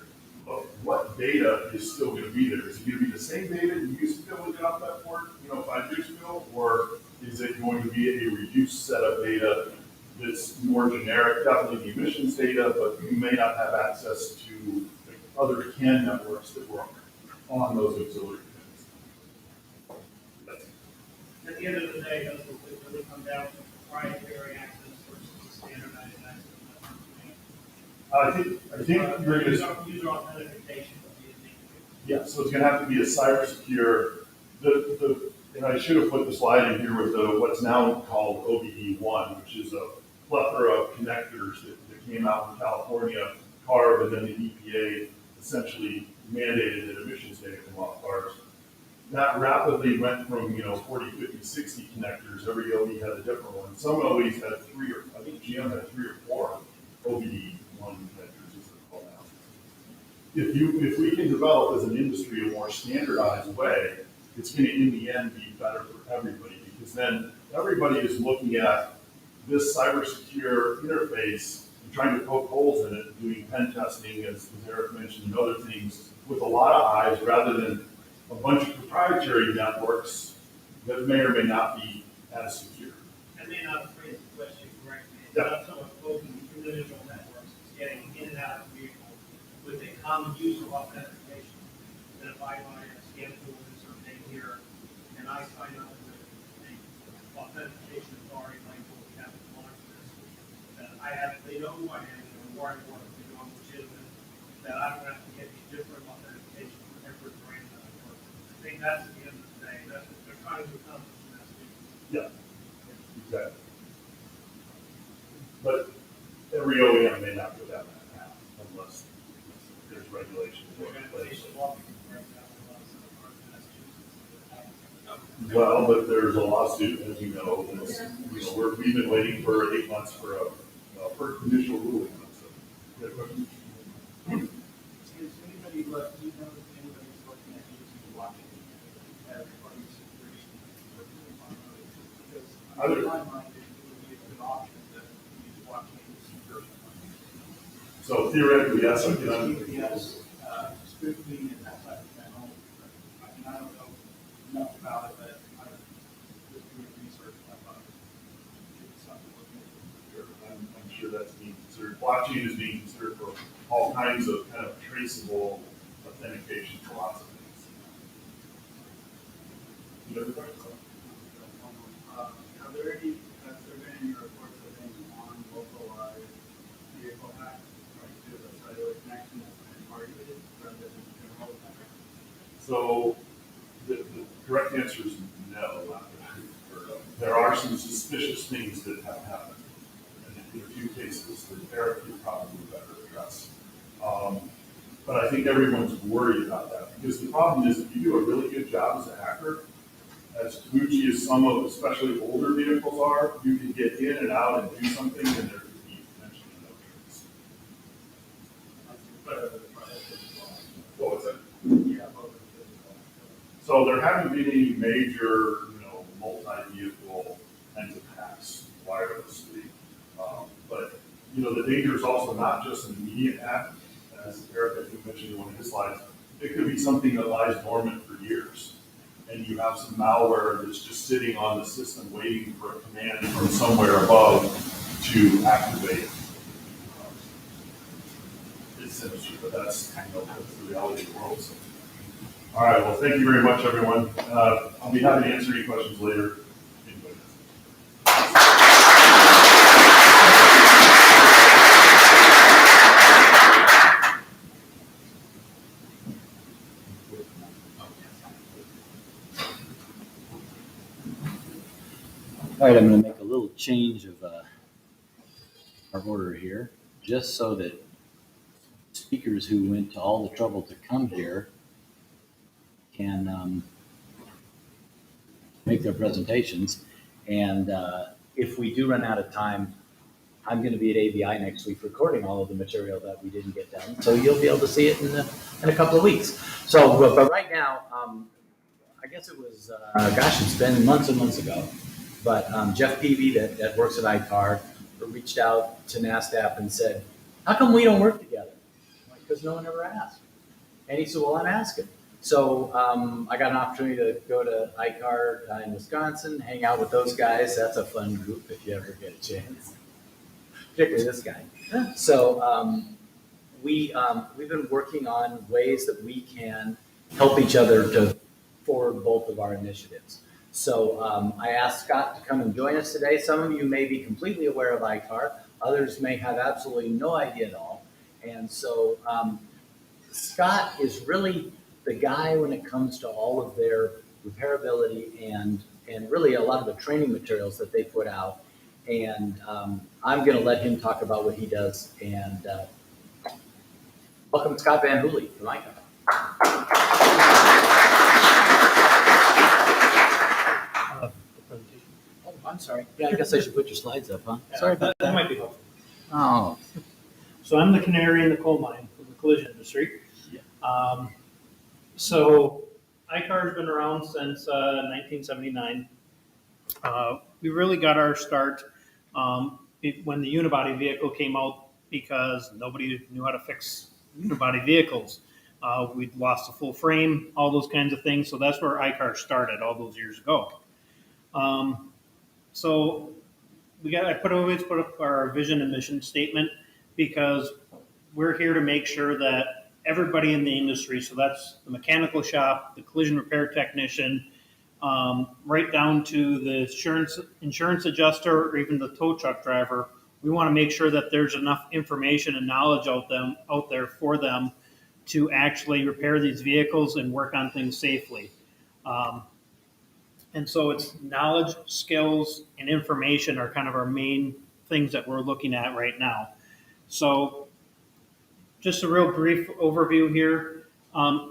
But what data is still going to be there? Is it going to be the same data you used to be able to get off that port, 5 years ago? Or is it going to be a reduced set of data that's more generic, definitely the emissions data, but you may not have access to the other CAN networks that were on those auxiliary pins? At the end of the day, does it really come down to proprietary access versus standardized access? I think you're going to. User authentication would be a thing. Yeah, so it's gonna have to be a cyber secure, and I should have put the slide in here with what's now called OBD1, which is a plethora of connectors that came out in California, CARB, and then the EPA essentially mandated that emissions data come off cars. That rapidly went from, 40, 50, 60 connectors. Every OE had a different one. Some OEs had I think GM had 3 or 4 OBD1 connectors, as they're called now. If we can develop as an industry a more standardized way, it's going to in the end be better for everybody, because then everybody is looking at this cyber secure interface and trying to poke holes in it, doing pen testing, as Eric mentioned, and other things with a lot of eyes, rather than a bunch of proprietary networks that may or may not be as secure. I may not have phrased the question correctly. It's Yeah. not so much poking individual networks, it's getting in and out of the vehicle with a common user authentication. That if I buy a scan tool and something here, and I sign up with an authentication authority like what we have to launch this, that I have, they know who I am, they know where I work, they know I'm legitimate, that I don't have to get a different authentication for every brand that I work with. I think that's at the end of the day, that's what they're trying to accomplish in that speech. Yeah, exactly. But every OEM may not go down that path unless there's regulations in place. Well, but there's a lawsuit, as you know, and it's, we've been waiting for 8 months for a first initial ruling on it. So, you have a question? Is anybody left, do you know if anybody's looking at using blockchain as part of the security? Because in my mind, it would be a good option to use blockchain to secure something. So theoretically, yes, I can. GPS, spoofing and that type of technology. I mean, I don't know enough about it, but I was doing research and I thought it was something to look at. I'm sure that's being considered. Blockchain is being considered for all kinds of kind of traceable authentication for lots of things. You have a question? Are there any, has there been any reports of any non-localized vehicle hacks, like to the cellular connection that's been targeted rather than general attack? So the correct answer is no. There are some suspicious things that have happened. And in a few cases that Eric could probably better address. But I think everyone's worried about that, because the problem is if you do a really good job as a hacker, as kludgy as some of, especially older vehicles are, you can get in and out and do something, and there could be potentially no trace. What was that? Yeah, So there haven't been any major, multi-vehicle kinds of hacks wirelessly. But, the danger is also not just an immediate hack, as Eric, I think, mentioned in one of his slides. It could be something that lies dormant for years. And you have some malware that's just sitting on the system waiting for a command from somewhere above to activate. It's sinister, but that's the reality of the world. So. All right, well, thank you very much, everyone. I'll be happy to answer any questions later. Anybody has. All right, I'm going to make a little change of our order here, just so that speakers who went to all the trouble to come here can make their presentations. And if we do run out of time, I'm going to be at ABI next week recording all of the material that we didn't get done. So you'll be able to see it in a couple of weeks. So, but right now, I guess it was, it's been months and months ago. But Jeff Peavy that works at ICAR reached out to NASDAP and said, how come we don't work together? Because no one ever asked. And he said, well, I'm asking. So I got an opportunity to go to ICAR in Wisconsin, hang out with those guys. That's a fun group if you ever get a chance, particularly this guy. So we've been working on ways that we can help each other to forward both of our initiatives. So I asked Scott to come and join us today. Some of you may be completely aware of ICAR. Others may have absolutely no idea at all. And so Scott is really the guy when it comes to all of their repairability and really a lot of the training materials that they put out. And I'm going to let him talk about what he does. And welcome Scott Van Hooley from ICAR. Oh, I'm sorry. Yeah, I guess I should put your slides up, huh? Sorry about That that. might be helpful. Oh, So I'm the canary in the coal mine for the collision industry. So ICAR's been around since 1979. We really got our start when the unibody vehicle came out because nobody knew how to fix unibody vehicles. We'd lost a full frame, all those kinds of things. So that's where ICAR started all those years ago. So I always put up our vision and mission statement because we're here to make sure that everybody in the industry, so that's the mechanical shop, the collision repair technician, right down to the insurance adjuster or even the tow truck driver, we want to make sure that there's enough information and knowledge out there for them to actually repair these vehicles and work on things safely. And so it's knowledge, skills, and information are kind of our main things that we're looking at right now. So just a real brief overview here.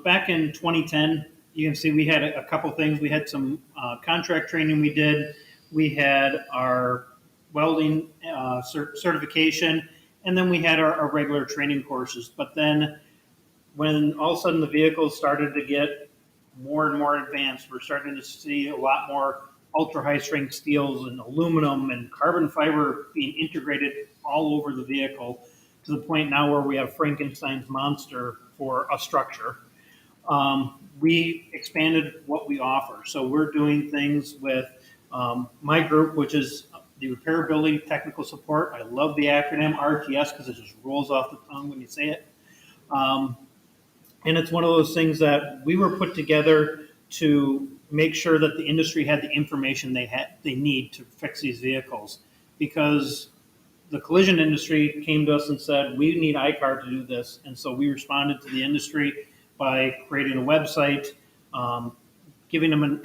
Back in 2010, you can see we had a couple things. We had some contract training we did. We had our welding certification, and then we had our regular training courses. But then when all of a sudden the vehicles started to get more and more advanced, we're starting to see a lot more ultra high strength steels and aluminum and carbon fiber being integrated all over the vehicle to the point now where we have Frankenstein's monster for a structure. We expanded what we offer. So we're doing things with my group, which is the Repairability Technical Support. I love the acronym RTS because it just rolls off the tongue when you say it. And it's one of those things that we were put together to make sure that the industry had the information they need to fix these vehicles. Because the collision industry came to us and said, we need ICAR to do this. And so we responded to the industry by creating a website, giving them an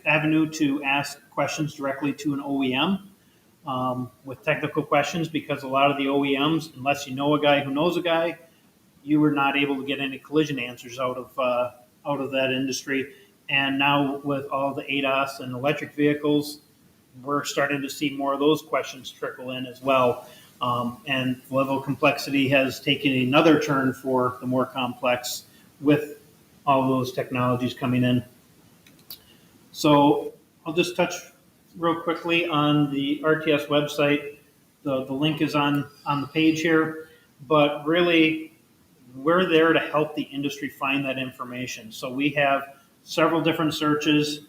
avenue to ask questions directly to an OEM with technical questions, because a lot of the OEMs, unless you know a guy who knows a guy, you were not able to get any collision answers out of that industry. And now with all the ADAS and electric vehicles, we're starting to see more of those questions trickle in as well. And the level of complexity has taken another turn for the more complex with all those technologies coming in. So I'll just touch real quickly on the RTS website. The link is on the page here, but really we're there to help the industry find that information. So we have several different searches.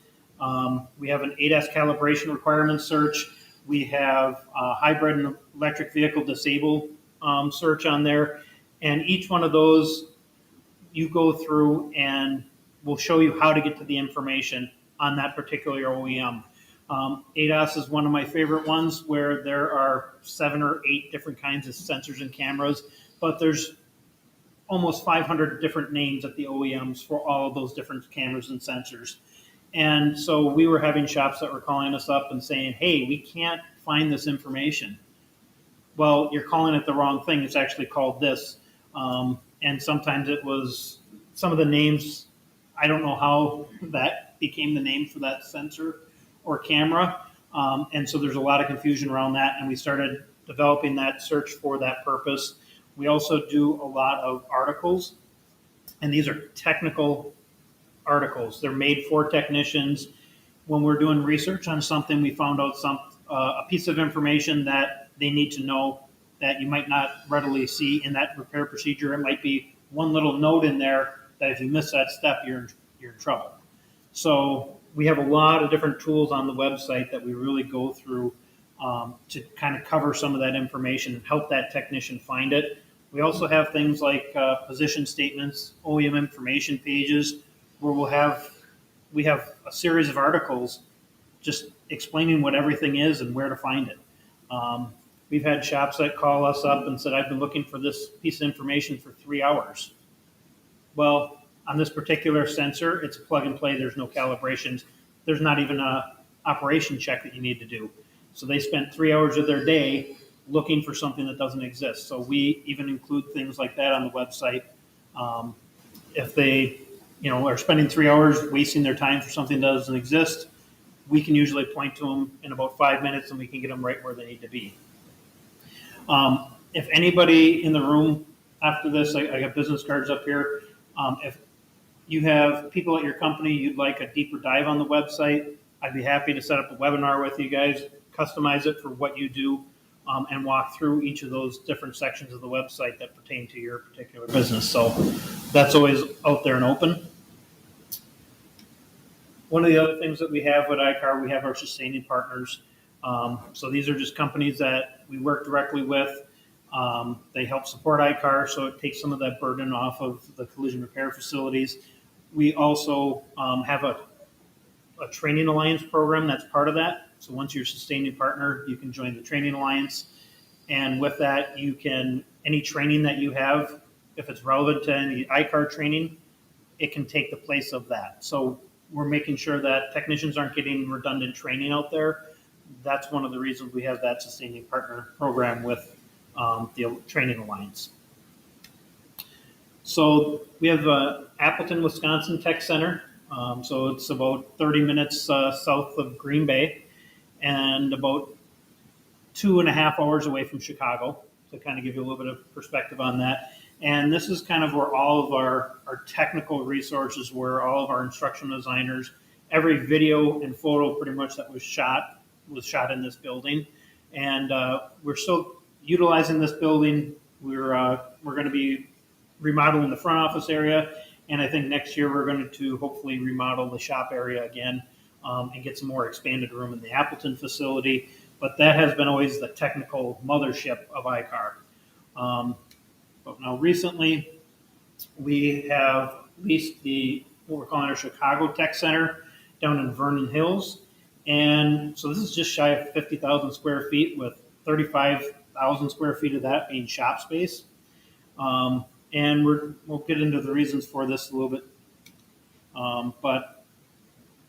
We have an ADAS calibration requirement search. We have a hybrid and electric vehicle disable search on there. And each one of those you go through and we'll show you how to get to the information on that particular OEM. ADAS is one of my favorite ones where there are 7 or 8 different kinds of sensors and cameras, but there's almost 500 different names at the OEMs for all of those different cameras and sensors. And so we were having shops that were calling us up and saying, hey, we can't find this information. Well, you're calling it the wrong thing. It's actually called this. And sometimes it was some of the names, I don't know how that became the name for that sensor or camera. And so there's a lot of confusion around that. And we started developing that search for that purpose. We also do a lot of articles, and these are technical articles. They're made for technicians, when we're doing research on something, we found out a piece of information that they need to know that you might not readily see in that repair procedure. It might be one little note in there that if you miss that step, you're in trouble. So we have a lot of different tools on the website that we really go through to kind of cover some of that information and help that technician find it. We also have things like position statements, OEM information pages, where we have a series of articles just explaining what everything is and where to find it. We've had shops that call us up and said, I've been looking for this piece of information for 3 hours. Well, on this particular sensor, it's plug and play. There's no calibrations. There's not even a operation check that you need to do. So they spent 3 hours of their day looking for something that doesn't exist. So we even include things like that on the website. If they, are spending 3 hours wasting their time for something that doesn't exist, we can usually point to them in about 5 minutes and we can get them right where they need to be. If anybody in the room after this, I got business cards up here. If you have people at your company you'd like a deeper dive on the website, I'd be happy to set up a webinar with you guys, customize it for what you do, and walk through each of those different sections of the website that pertain to your particular business. So that's always out there and open. One of the other things that we have with iCar, we have our sustaining partners. So these are just companies that we work directly with. They help support iCar, so it takes some of that burden off of the collision repair facilities. We also have a training alliance program that's part of that. So once you're a sustaining partner, you can join the training alliance. And with that, any training that you have, if it's relevant to any iCar training, it can take the place of that. So we're making sure that technicians aren't getting redundant training out there. That's one of the reasons we have that sustaining partner program with the Training Alliance. So we have Appleton, Wisconsin Tech Center. So it's about 30 minutes south of Green Bay and about 2.5 hours away from Chicago, to kind of give you a little bit of perspective on that. And this is kind of where all of our technical resources were, all of our instructional designers, every video and photo pretty much that was shot in this building. And we're still utilizing this building. We're going to be remodeling the front office area, and I think next year we're going to hopefully remodel the shop area again and get some more expanded room in the Appleton facility. But that has been always the technical mothership of iCar. But now recently we have leased what we're calling our Chicago Tech Center down in Vernon Hills. And so this is just shy of 50,000 square feet, with 35,000 square feet of that being shop space. And we'll get into the reasons for this a little bit. But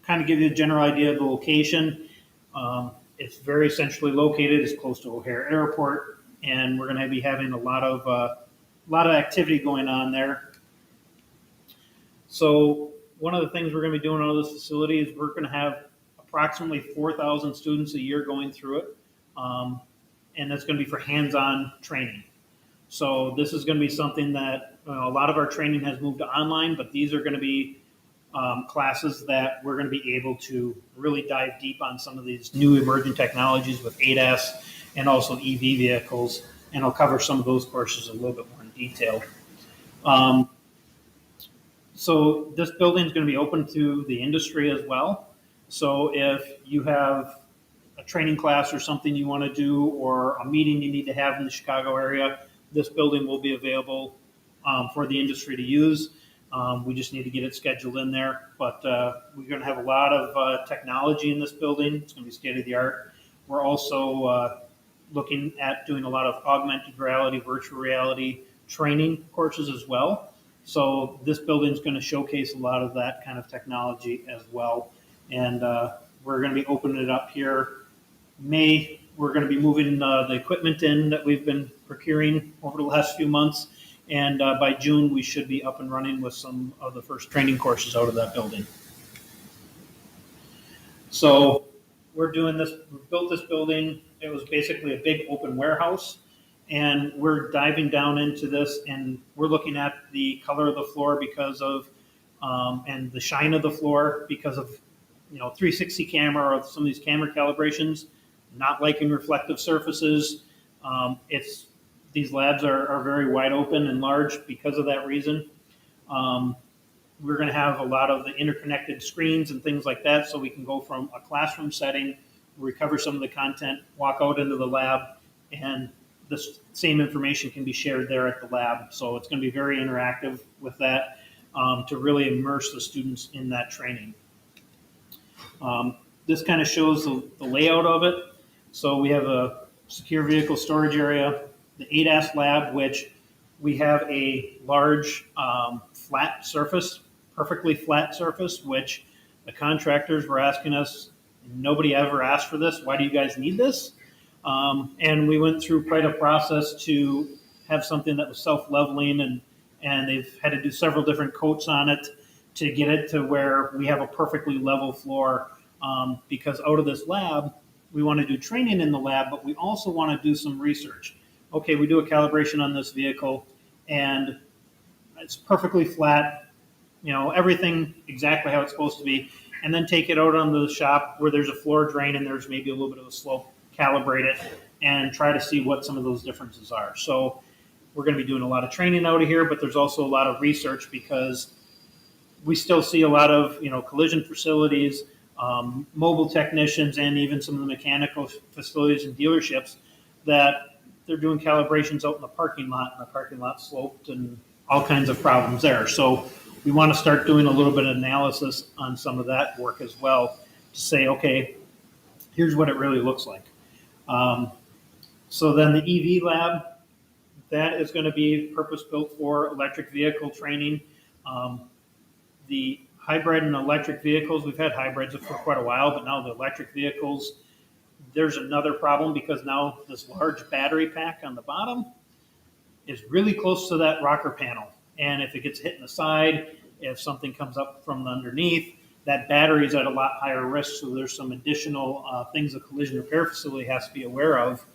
kind of give you a general idea of the location. It's very centrally located. It's close to O'Hare Airport, and we're going to be having a lot of activity going on there. So one of the things we're going to be doing out of this facility is we're going to have approximately 4,000 students a year going through it, and that's going to be for hands-on training. So this is going to be something that a lot of our training has moved to online, but these are going to be classes that we're going to be able to really dive deep on some of these new emerging technologies with ADAS and also EV vehicles, and I'll cover some of those courses a little bit more in detail. So this building is going to be open to the industry as well. So if you have a training class or something you want to do, or a meeting you need to have in the Chicago area, this building will be available for the industry to use. We just need to get it scheduled in there. But we're going to have a lot of technology in this building. It's going to be state of the art. We're also looking at doing a lot of augmented reality, virtual reality training courses as well. So this building is going to showcase a lot of that kind of technology as well. And we're going to be opening it up here May. We're going to be moving the equipment in that we've been procuring over the last few months. And by June, we should be up and running with some of the first training courses out of that building. So we're doing this, we built this building. It was basically a big open warehouse. And we're diving down into this, and we're looking at the color of the floor because of, and the shine of the floor because of 360 camera or some of these camera calibrations, not liking reflective surfaces. These labs are very wide open and large because of that reason. We're going to have a lot of the interconnected screens and things like that, so we can go from a classroom setting, recover some of the content, walk out into the lab, and the same information can be shared there at the lab. So it's going to be very interactive with that to really immerse the students in that training. This kind of shows the layout of it. So we have a secure vehicle storage area, the ADAS lab, which we have a large flat surface, perfectly flat surface, which the contractors were asking us, nobody ever asked for this. Why do you guys need this? And we went through quite a process to have something that was self-leveling, and they've had to do several different coats on it to get it to where we have a perfectly level floor. Because out of this lab, we want to do training in the lab, but we also want to do some research. Okay, we do a calibration on this vehicle, and it's perfectly flat, everything exactly how it's supposed to be, and then take it out onto the shop where there's a floor drain and there's maybe a little bit of a slope, calibrate it, and try to see what some of those differences are. So we're going to be doing a lot of training out of here, but there's also a lot of research because we still see a lot of collision facilities, mobile technicians, and even some of the mechanical facilities and dealerships that they're doing calibrations out in the parking lot, and the parking lot sloped and all kinds of problems there. So we want to start doing a little bit of analysis on some of that work as well to say, okay, here's what it really looks like. So then the EV lab, that is going to be purpose-built for electric vehicle training. The hybrid and electric vehicles, we've had hybrids for quite a while, but now the electric vehicles, there's another problem because now this large battery pack on the bottom is really close to that rocker panel. And if it gets hit in the side, if something comes up from underneath, that battery is at a lot higher risk. So there's some additional things a collision repair facility has to be aware of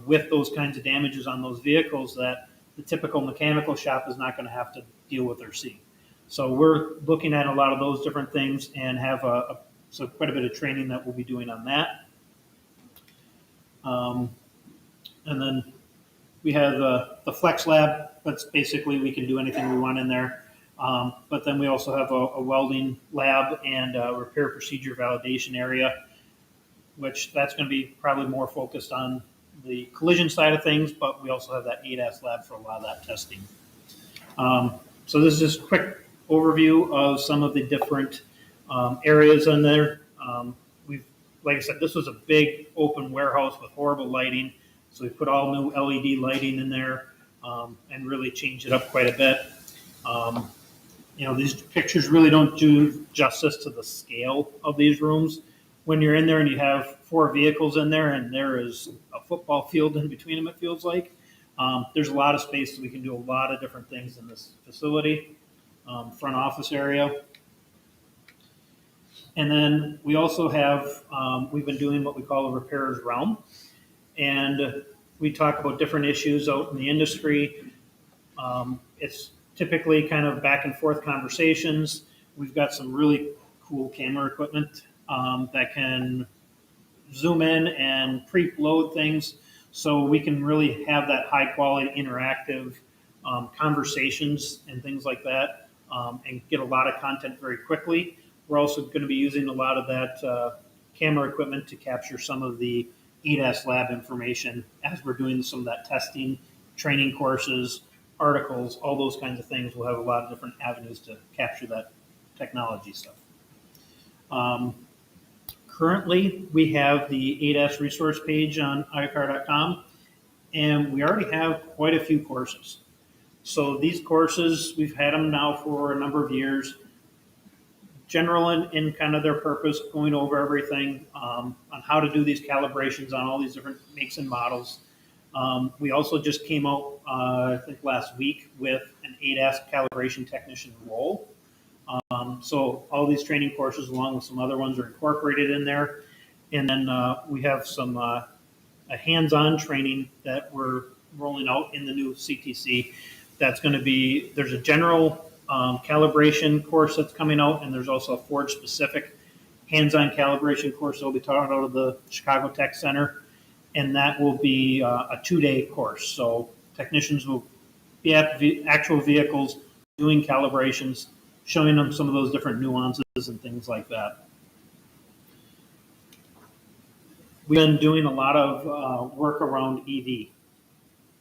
with those kinds of damages on those vehicles that the typical mechanical shop is not going to have to deal with or see. So we're looking at a lot of those different things and have so quite a bit of training that we'll be doing on that. And then we have the Flex Lab. That's basically we can do anything we want in there. But then we also have a welding lab and a repair procedure validation area, which that's going to be probably more focused on the collision side of things, but we also have that ADAS lab for a lot of that testing. So this is just a quick overview of some of the different areas in there. Like I said, this was a big open warehouse with horrible lighting, so we put all new LED lighting in there and really changed it up quite a bit. These pictures really don't do justice to the scale of these rooms. When you're in there and you have 4 vehicles in there and there is a football field in between them, it feels like. There's a lot of space, so we can do a lot of different things in this facility. Front office area. And then we also have, we've been doing what we call a repairer's realm. And we talk about different issues out in the industry. It's typically kind of back and forth conversations. We've got some really cool camera equipment that can zoom in and pre-load things so we can really have that high quality interactive conversations and things like that and get a lot of content very quickly. We're also going to be using a lot of that camera equipment to capture some of the ADAS lab information as we're doing some of that testing, training courses, articles, all those kinds of things. We'll have a lot of different avenues to capture that technology stuff. Currently, we have the ADAS resource page on icar.com, and we already have quite a few courses. So these courses, we've had them now for a number of years. General in kind of their purpose, going over everything on how to do these calibrations on all these different makes and models. We also just came out, I think last week, with an ADAS calibration technician role. So all these training courses, along with some other ones, are incorporated in there. And then we have some a hands-on training that we're rolling out in the new CTC. That's going to be, there's a general calibration course that's coming out, and there's also a Ford-specific hands-on calibration course that will be taught out of the Chicago Tech Center, and that will be a 2-day course. So technicians will be at actual vehicles doing calibrations, showing them some of those different nuances and things like that. We've been doing a lot of work around EV.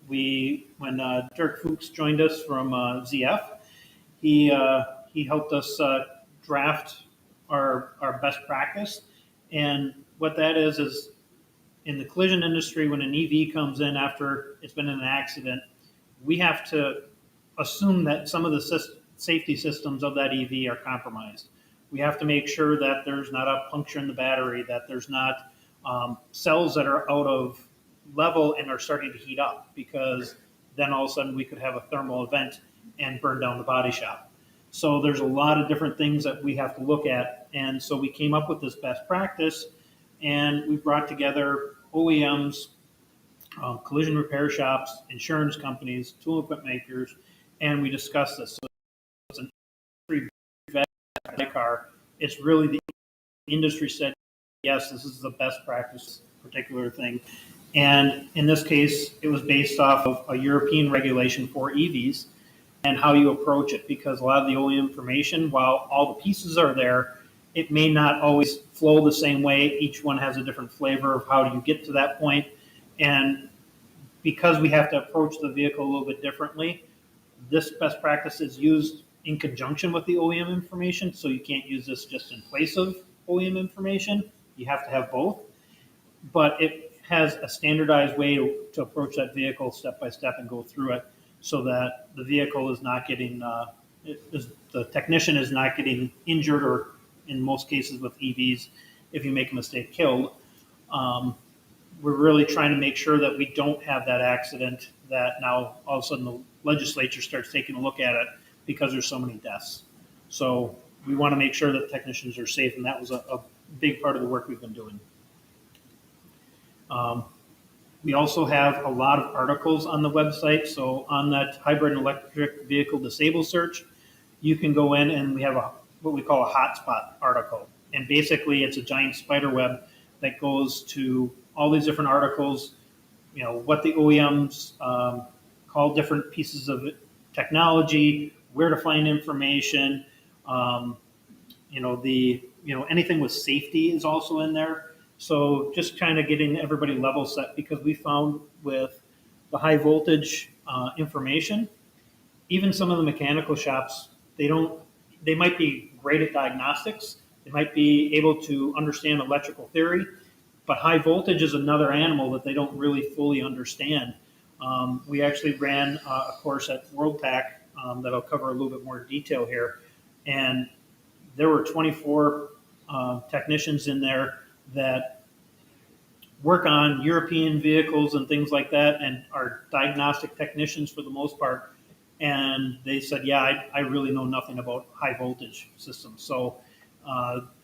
When Dirk Fuchs joined us from ZF, he helped us draft our best practice. And what that is in the collision industry, when an EV comes in after it's been in an accident, we have to assume that some of the safety systems of that EV are compromised. We have to make sure that there's not a puncture in the battery, that there's not cells that are out of level and are starting to heat up, because then all of a sudden we could have a thermal event and burn down the body shop. So there's a lot of different things that we have to look at. And so we came up with this best practice, and we brought together OEMs, collision repair shops, insurance companies, tool equipment makers, and we discussed this. So it's an industry car. It's really the industry said, yes, this is the best practice, particular thing. And in this case, it was based off of a European regulation for EVs and how you approach it, because a lot of the OEM information, while all the pieces are there, it may not always flow the same way. Each one has a different flavor of how do you get to that point. And because we have to approach the vehicle a little bit differently, this best practice is used in conjunction with the OEM information. So you can't use this just in place of OEM information. You have to have both. But it has a standardized way to approach that vehicle step by step and go through it, so that the vehicle is not getting, the technician is not getting injured, or in most cases with EVs, if you make a mistake, killed. We're really trying to make sure that we don't have that accident that now all of a sudden the legislature starts taking a look at it because there's so many deaths. So we want to make sure that technicians are safe, and that was a big part of the work we've been doing. We also have a lot of articles on the website. So on that hybrid and electric vehicle disabled search, you can go in and we have what we call a hotspot article. And basically it's a giant spider web that goes to all these different articles, what the OEMs call different pieces of technology, where to find information, anything with safety is also in there. So just kind of getting everybody level set, because we found with the high voltage information, even some of the mechanical shops, they might be great at diagnostics. They might be able to understand electrical theory, but high voltage is another animal that they don't really fully understand. We actually ran a course at WorldTAC that I'll cover a little bit more detail here. And there were 24 technicians in there that work on European vehicles and things like that, and are diagnostic technicians for the most part. And they said, yeah, I really know nothing about high voltage systems. So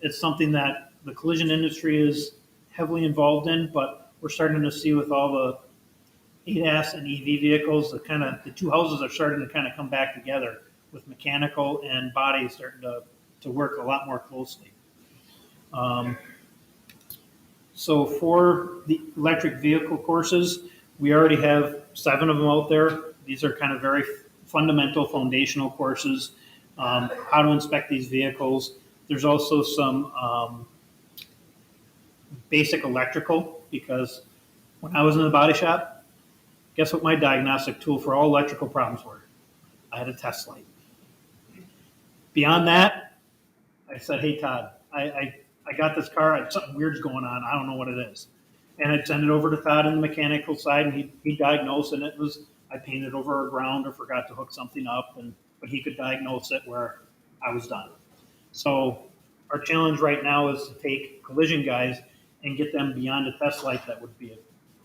it's something that the collision industry is heavily involved in, but we're starting to see with all the ADAS and EV vehicles, the two houses are starting to kind of come back together, with mechanical and body starting to work a lot more closely. So for the electric vehicle courses, we already have 7 of them out there. These are kind of very fundamental, foundational courses, how to inspect these vehicles. There's also some basic electrical, because when I was in the body shop, guess what my diagnostic tool for all electrical problems were? I had a test light. Beyond that, I said, hey, Todd, I got this car, something weird's going on, I don't know what it is. And I'd send it over to Todd on the mechanical side, and he'd diagnose, and I painted over a ground or forgot to hook something up, but he could diagnose it where I was done. So our challenge right now is to take collision guys and get them beyond a test light that would be a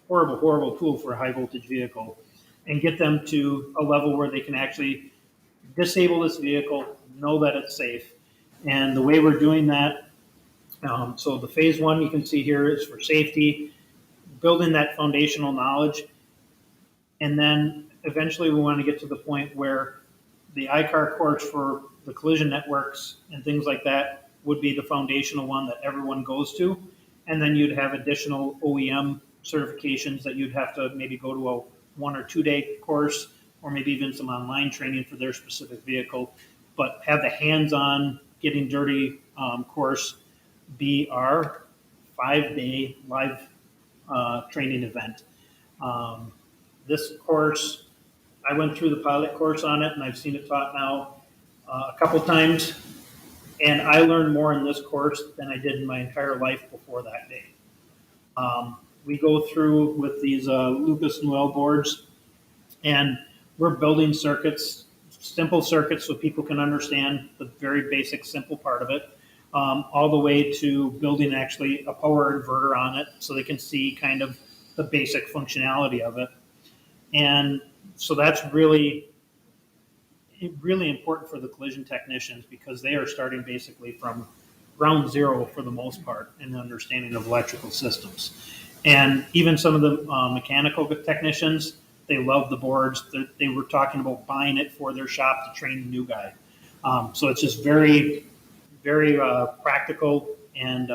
horrible, horrible tool for a high voltage vehicle, and get them to a level where they can actually disable this vehicle, know that it's safe. And the way we're doing that, so the phase 1 you can see here is for safety, building that foundational knowledge. And then eventually we want to get to the point where the ICAR course for the collision networks and things like that, would be the foundational one that everyone goes to. And then you'd have additional OEM certifications that you'd have to maybe go to a 1 or 2 day course, or maybe even some online training for their specific vehicle. But have the hands-on getting dirty course be our 5-day live training event. This course, I went through the pilot course on it, and I've seen it taught now a couple times, and I learned more in this course than I did in my entire life before that day. We go through with these Lucas Noel boards, and we're building circuits, simple circuits so people can understand the very basic, simple part of it, all the way to building actually a power inverter on it so they can see kind of the basic functionality of it. And so that's really important for the collision technicians, because they are starting basically from ground zero for the most part in the understanding of electrical systems. And even some of the mechanical technicians, they love the boards. They were talking about buying it for their shop to train the new guy. So it's just very, very practical, and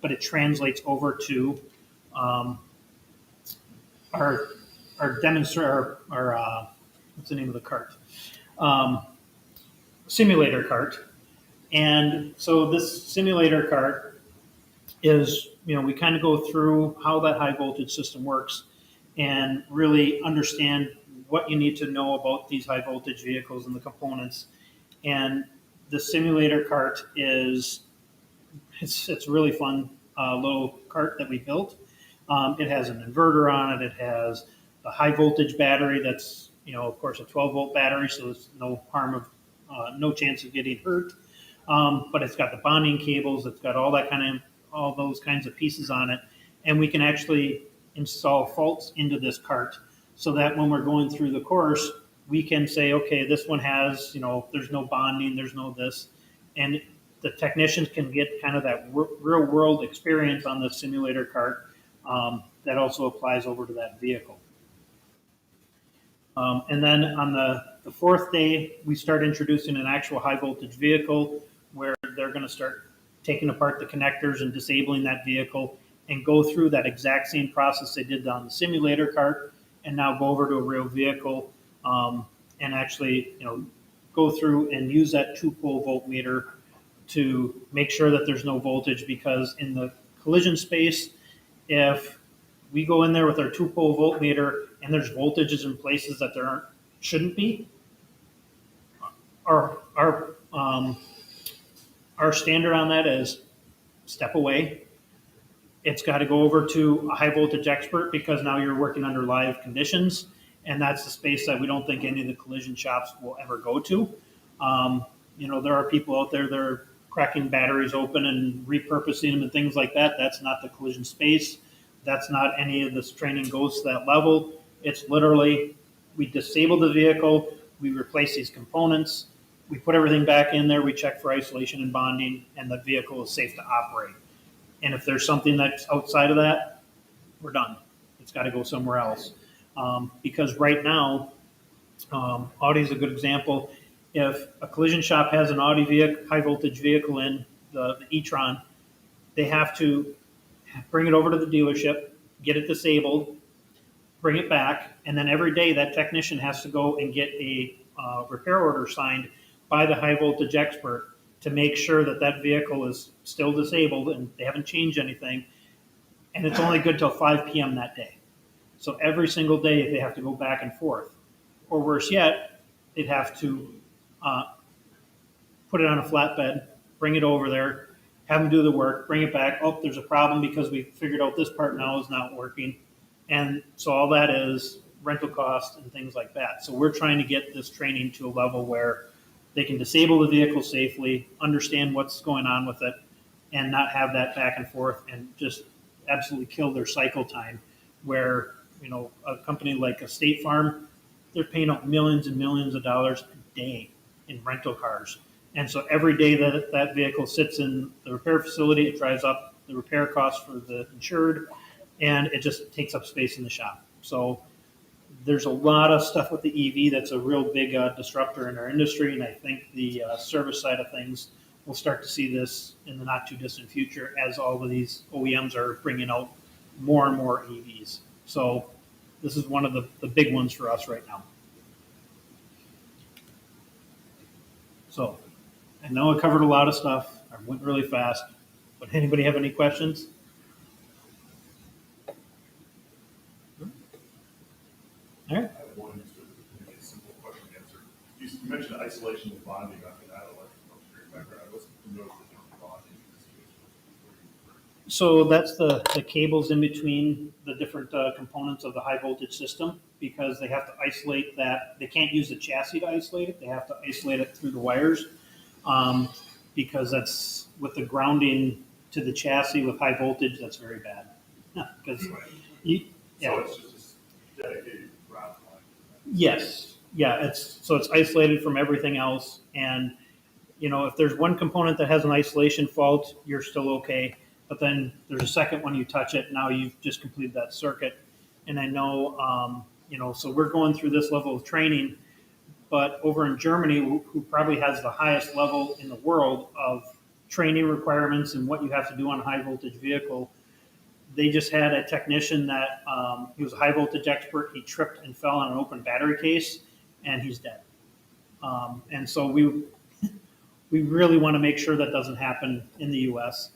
but it translates over to our demonstrator, our what's the name of the cart? Simulator cart. And so this simulator cart is, we kind of go through how that high voltage system works and really understand what you need to know about these high voltage vehicles and the components. And the simulator cart it's a really fun little cart that we built. It has an inverter on it. It has a high voltage battery that's, of course, a 12-volt battery, so there's no harm of, no chance of getting hurt. But it's got the bonding cables. It's got all those kinds of pieces on it, and we can actually install faults into this cart so that when we're going through the course, we can say, okay, this one has, there's no bonding, there's no this, and the technicians can get kind of that real world experience on the simulator cart that also applies over to that vehicle. And then on the fourth day, we start introducing an actual high voltage vehicle where they're going to start taking apart the connectors and disabling that vehicle and go through that exact same process they did on the simulator cart, and now go over to a real vehicle and actually, go through and use that 2-pole voltmeter to make sure that there's no voltage, because in the collision space, if we go in there with our 2-pole voltmeter and there's voltages in places that there shouldn't be, our standard on that is step away. It's got to go over to a high voltage expert, because now you're working under live conditions, and that's the space that we don't think any of the collision shops will ever go to. There are people out there that are cracking batteries open and repurposing them and things like that. That's not the collision space. That's not any of this training goes to that level. It's literally, we disable the vehicle, we replace these components, we put everything back in there, we check for isolation and bonding, and the vehicle is safe to operate. And if there's something that's outside of that, we're done. It's got to go somewhere else. Because right now, Audi is a good example. If a collision shop has an Audi vehicle, high voltage vehicle in the e-tron, they have to bring it over to the dealership, get it disabled, bring it back, and then every day that technician has to go and get a repair order signed by the high voltage expert to make sure that that vehicle is still disabled and they haven't changed anything, and it's only good till 5 p.m. that day. So every single day they have to go back and forth. Or worse yet, they'd have to put it on a flatbed, bring it over there, have them do the work, bring it back. Oh, there's a problem because we figured out this part now is not working. And so all that is rental cost and things like that. So we're trying to get this training to a level where they can disable the vehicle safely, understand what's going on with it, and not have that back and forth and just absolutely kill their cycle time. Where, a company like a State Farm, they're paying out millions and millions of dollars a day in rental cars. And so every day that that vehicle sits in the repair facility, it drives up the repair costs for the insured, and it just takes up space in the shop. So there's a lot of stuff with the EV that's a real big disruptor in our industry, and I think the service side of things we'll start to see this in the not too distant future as all of these OEMs are bringing out more and more EVs. So this is one of the big ones for us right now. So I know I covered a lot of stuff. I went really fast, but anybody have any questions? All right. I have one just to make a simple question answer. You mentioned isolation and bonding. I mean, I don't like the background. I wasn't familiar with the bonding in this situation. So that's the cables in between the different components of the high voltage system, because they have to isolate that. They can't use the chassis to isolate it. They have to isolate it through the wires, because that's with the grounding to the chassis with high voltage. That's very bad. Because So it's just a dedicated ground line. yes, yeah, it's isolated from everything else. And if there's one component that has an isolation fault, you're still okay. But then there's a second one, you touch it, now you've just completed that circuit. And I know, so we're going through this level of training, but over in Germany, who probably has the highest level in the world of training requirements and what you have to do on a high voltage vehicle, they just had a technician that he was a high voltage expert. He tripped and fell on an open battery case, and he's dead. And so we really want to make sure that doesn't happen in the U.S.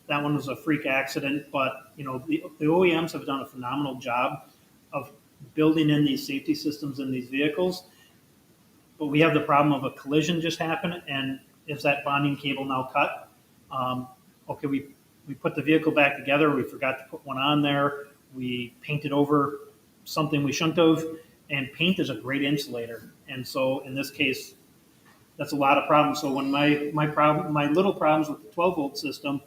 That one was a freak accident, but the OEMs have done a phenomenal job of building in these safety systems in these vehicles. But we have the problem of a collision just happened, and is that bonding cable now cut? Okay, we put the vehicle back together. We forgot to put one on there. We painted over something we shouldn't have, and paint is a great insulator. And so in this case, that's a lot of problems. So when my little problems with the 12 volt system,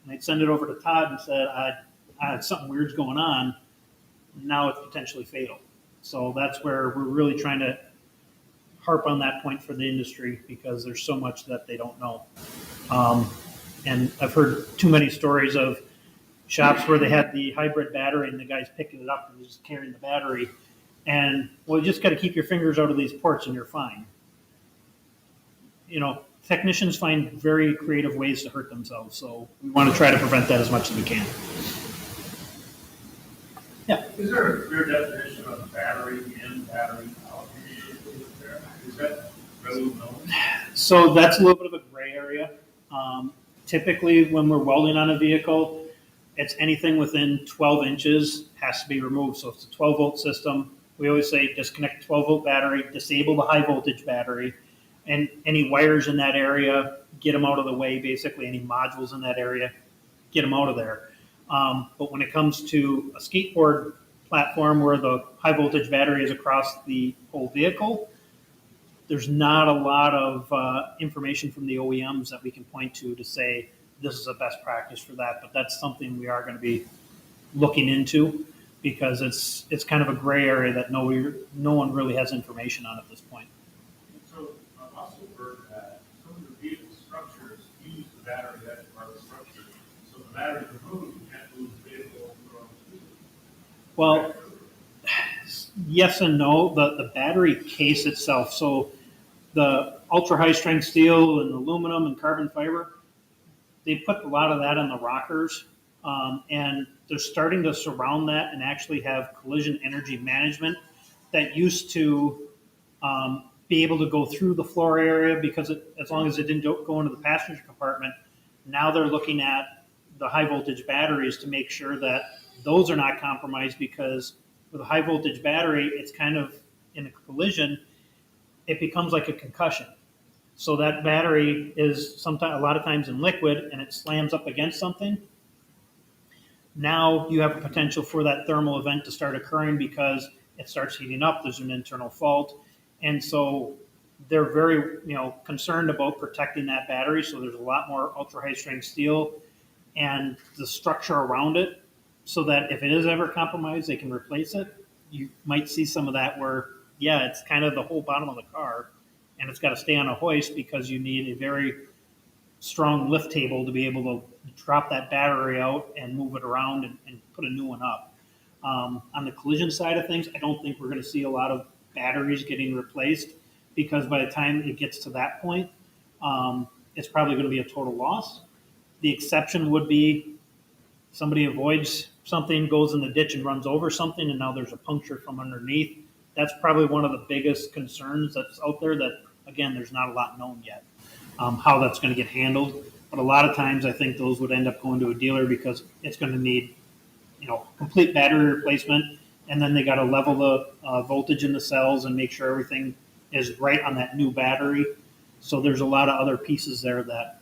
and I'd send it over to Todd and said I had something weird's going on, now it's potentially fatal. So that's where we're really trying to harp on that point for the industry, because there's so much that they don't know. And I've heard too many stories of shops where they had the hybrid battery and the guy's picking it up and just carrying the battery. And, well, you just got to keep your fingers out of these ports and you're fine. Technicians find very creative ways to hurt themselves. So we want to try to prevent that as much as we can. Yeah. Is there a clear definition of battery in, battery out? Is that really known? So that's a little bit of a gray area. Typically, when we're welding on a vehicle, it's anything within 12 inches has to be removed. So if it's a 12 volt system, we always say disconnect the 12 volt battery, disable the high voltage battery, and any wires in that area, get them out of the way. Basically, any modules in that area, get them out of there. But when it comes to a skateboard platform where the high voltage battery is across the whole vehicle, there's not a lot of information from the OEMs that we can point to say this is a best practice for that. But that's something we are going to be looking into, because it's kind of a gray area that no one really has information on at this point. So I've also heard that some of the vehicle structures use the battery as part of the structure. So the battery removed, you can't move the vehicle from. Well, yes and no. The battery case itself, so the ultra high strength steel and aluminum and carbon fiber, they put a lot of that on the rockers, and they're starting to surround that and actually have collision energy management that used to be able to go through the floor area, because as long as it didn't go into the passenger compartment. Now they're looking at the high voltage batteries to make sure that those are not compromised, because with a high voltage battery, it's kind of in a collision, it becomes like a concussion. So that battery is a lot of times in liquid, and it slams up against something. Now you have a potential for that thermal event to start occurring because it starts heating up. There's an internal fault. And so they're very concerned about protecting that battery. So there's a lot more ultra high strength steel and the structure around it, so that if it is ever compromised, they can replace it. You might see some of that where, it's kind of the whole bottom of the car, and it's got to stay on a hoist because you need a very strong lift table to be able to drop that battery out and move it around and put a new one up. On the collision side of things, I don't think we're going to see a lot of batteries getting replaced, because by the time it gets to that point, it's probably going to be a total loss. The exception would be somebody avoids something, goes in the ditch and runs over something, and now there's a puncture from underneath. That's probably one of the biggest concerns that's out there that, again, there's not a lot known yet, how that's going to get handled. But a lot of times I think those would end up going to a dealer because it's going to need, complete battery replacement. And then they got to level the voltage in the cells and make sure everything is right on that new battery. So there's a lot of other pieces there that,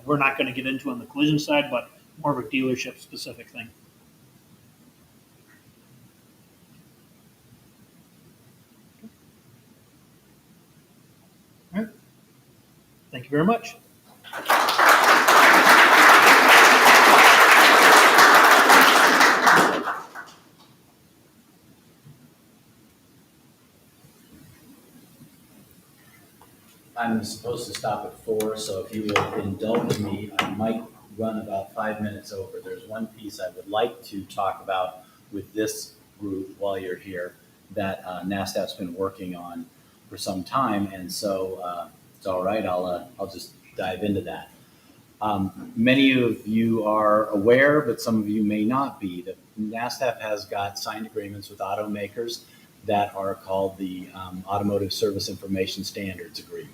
we're not going to get into on the collision side, but more of a dealership specific thing. All right. Thank you very much. I'm supposed to stop at 4, so if you will indulge me, I might run about 5 minutes over. There's one piece I would like to talk about with this group while you're here that NASDAQ's been working on for some time, and so it's all right. I'll just dive into that. Many of you are aware, but some of you may not be, that NASDAQ has got signed agreements with automakers that are called the Automotive Service Information Standards Agreement.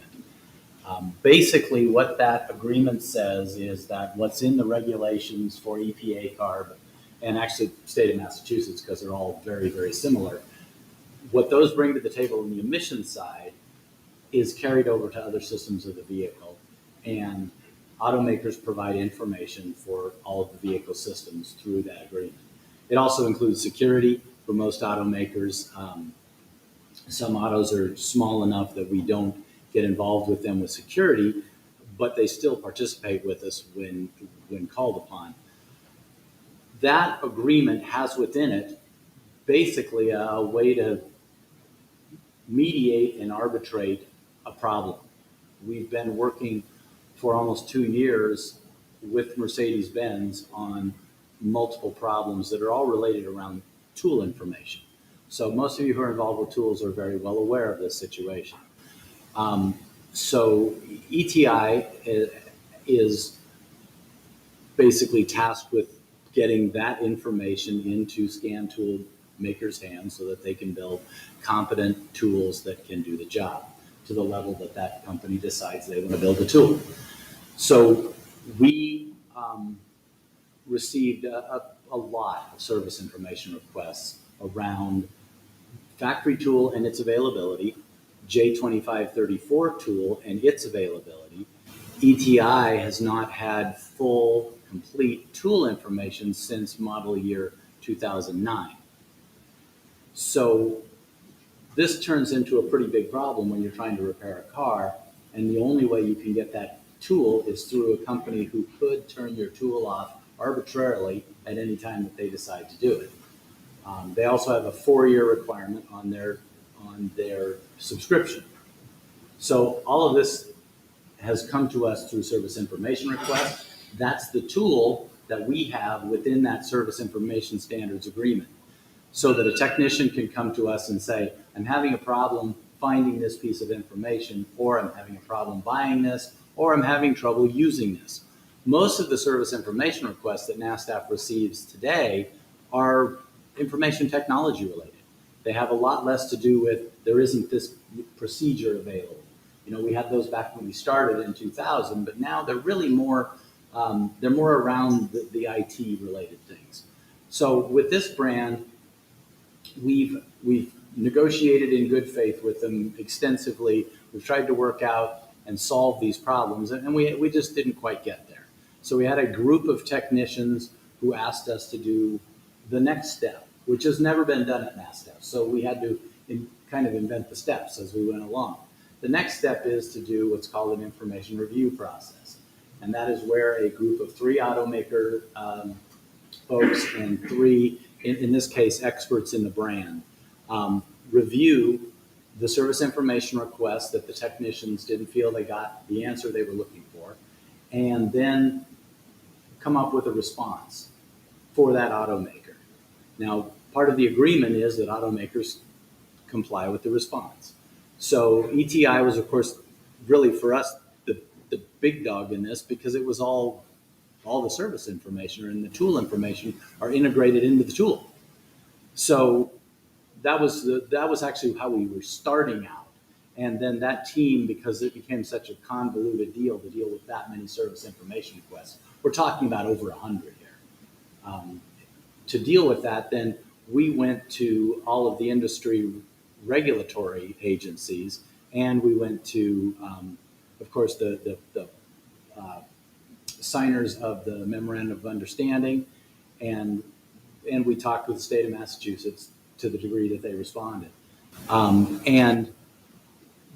Basically, what that agreement says is that what's in the regulations for EPA CARB, and actually state of Massachusetts, because they're all very, very similar, what those bring to the table on the emission side is carried over to other systems of the vehicle. And automakers provide information for all of the vehicle systems through that agreement. It also includes security for most automakers. Some autos are small enough that we don't get involved with them with security, but they still participate with us when called upon. That agreement has within it basically a way to mediate and arbitrate a problem. We've been working for almost 2 years with Mercedes-Benz on multiple problems that are all related around tool information. So most of you who are involved with tools are very well aware of this situation. So ETI is basically tasked with getting that information into scan tool makers' hands so that they can build competent tools that can do the job to the level that that company decides they want to build a tool. So we received a lot of service information requests around factory tool and its availability, J2534 tool and its availability. ETI has not had full, complete tool information since model year 2009. So this turns into a pretty big problem when you're trying to repair a car, and the only way you can get that tool is through a company who could turn your tool off arbitrarily at any time that they decide to do it. They also have a 4-year requirement on their subscription. So all of this has come to us through service information requests. That's the tool that we have within that service information standards agreement, so that a technician can come to us and say, I'm having a problem finding this piece of information, or I'm having a problem buying this, or I'm having trouble using this. Most of the service information requests that NASDAQ receives today are information technology related. They have a lot less to do with, there isn't this procedure available. We had those back when we started in 2000, but now they're really more, they're more around the IT related things. So with this brand, we've negotiated in good faith with them extensively. We've tried to work out and solve these problems, and we just didn't quite get there. So we had a group of technicians who asked us to do the next step, which has never been done at NASDAQ. So we had to kind of invent the steps as we went along. The next step is to do what's called an information review process. And that is where a group of 3 automaker folks and 3, in this case, experts in the brand, review the service information request that the technicians didn't feel they got the answer they were looking for, and then come up with a response for that automaker. Now, part of the agreement is that automakers comply with the response. So ETI was, of course, really for us, the the big dog in this because it was all the service information and the tool information are integrated into the tool. So that was actually how we were starting out. And then that team, because it became such a convoluted deal to deal with that many service information requests, we're talking about over 100 here. To deal with that, then we went to all of the industry regulatory agencies, and we went to, of course, the signers of the Memorandum of Understanding, and we talked with the state of Massachusetts to the degree that they responded. And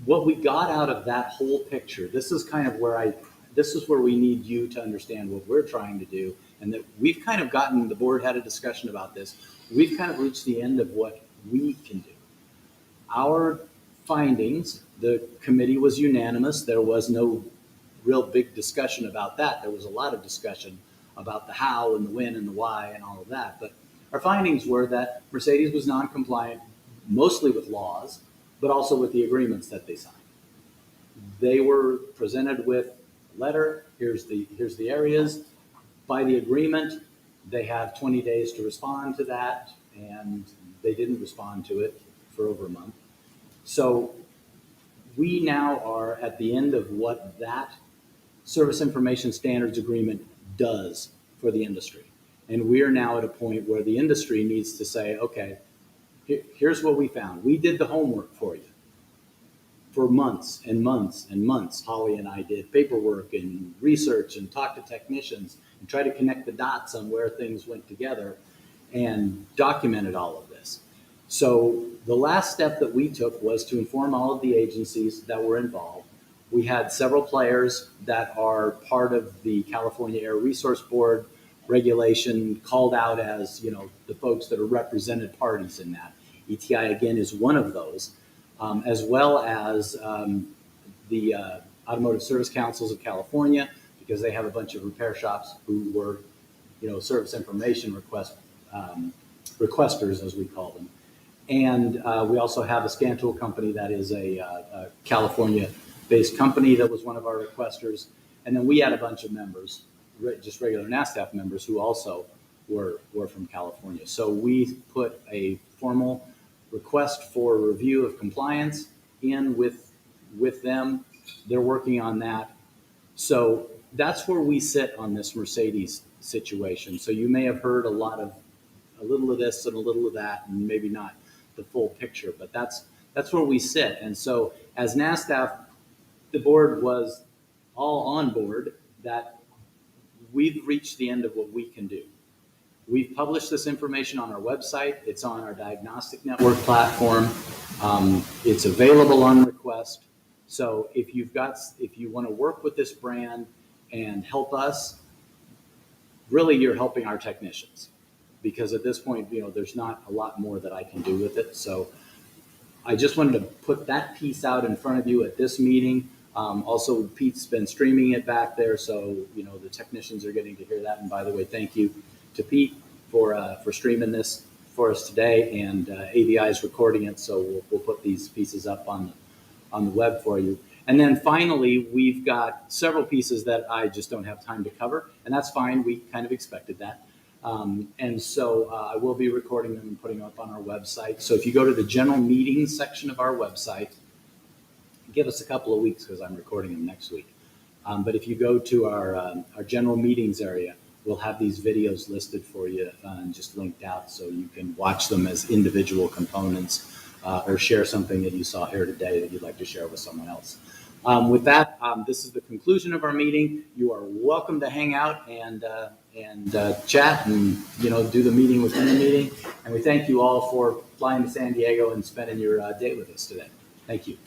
what we got out of that whole picture, this is kind of where this is where we need you to understand what we're trying to do, and that we've kind of gotten, the board had a discussion about this, we've kind of reached the end of what we can do. Our findings, the committee was unanimous. There was no real big discussion about that. There was a lot of discussion about the how and the when and the why and all of that. But our findings were that Mercedes was non-compliant, mostly with laws, but also with the agreements that they signed. They were presented with a letter, here's the areas. By the agreement, they have 20 days to respond to that, and they didn't respond to it for over a month. So we now are at the end of what that Service Information Standards Agreement does for the industry. And we are now at a point where the industry needs to say, okay, here's what we found. We did the homework for you. For months and months and months, Holly and I did paperwork and research and talked to technicians and tried to connect the dots on where things went together and documented all of this. So the last step that we took was to inform all of the agencies that were involved. We had several players that are part of the California Air Resource Board regulation called out as, the folks that are represented parties in that. ETI, again, is one of those, as well as the Automotive Service Councils of California, because they have a bunch of repair shops who were, service information requesters, as we call them. And we also have a scan tool company that is a California-based company that was one of our requesters. And then we had a bunch of members, just regular NASTAF members, who also were from California. So we put a formal request for review of compliance in with them. They're working on that. So that's where we sit on this Mercedes situation. So you may have heard a little of this and a little of that, and maybe not the full picture, but that's where we sit. And so as NASTAF, the board was all on board that we've reached the end of what we can do. We've published this information on our website. It's on our diagnostic network platform. It's available on request. So if you want to work with this brand and help us, really you're helping our technicians, because at this point, there's not a lot more that I can do with it. So I just wanted to put that piece out in front of you at this meeting. Also, Pete's been streaming it back there, so the technicians are getting to hear that. And by the way, thank you to Pete for streaming this for us today, and AVI is recording it, so we'll put these pieces up on the web for you. And then finally, we've got several pieces that I just don't have time to cover, and that's fine. We kind of expected that. And so I will be recording them and putting them up on our website. So if you go to the general meetings section of our website, give us a couple of weeks because I'm recording them next week. But if you go to our general meetings area, we'll have these videos listed for you and just linked out so you can watch them as individual components or share something that you saw here today that you'd like to share with someone else. With that, this is the conclusion of our meeting. You are welcome to hang out and chat and do the meeting within the meeting. And we thank you all for flying to San Diego and spending your day with us today. Thank you.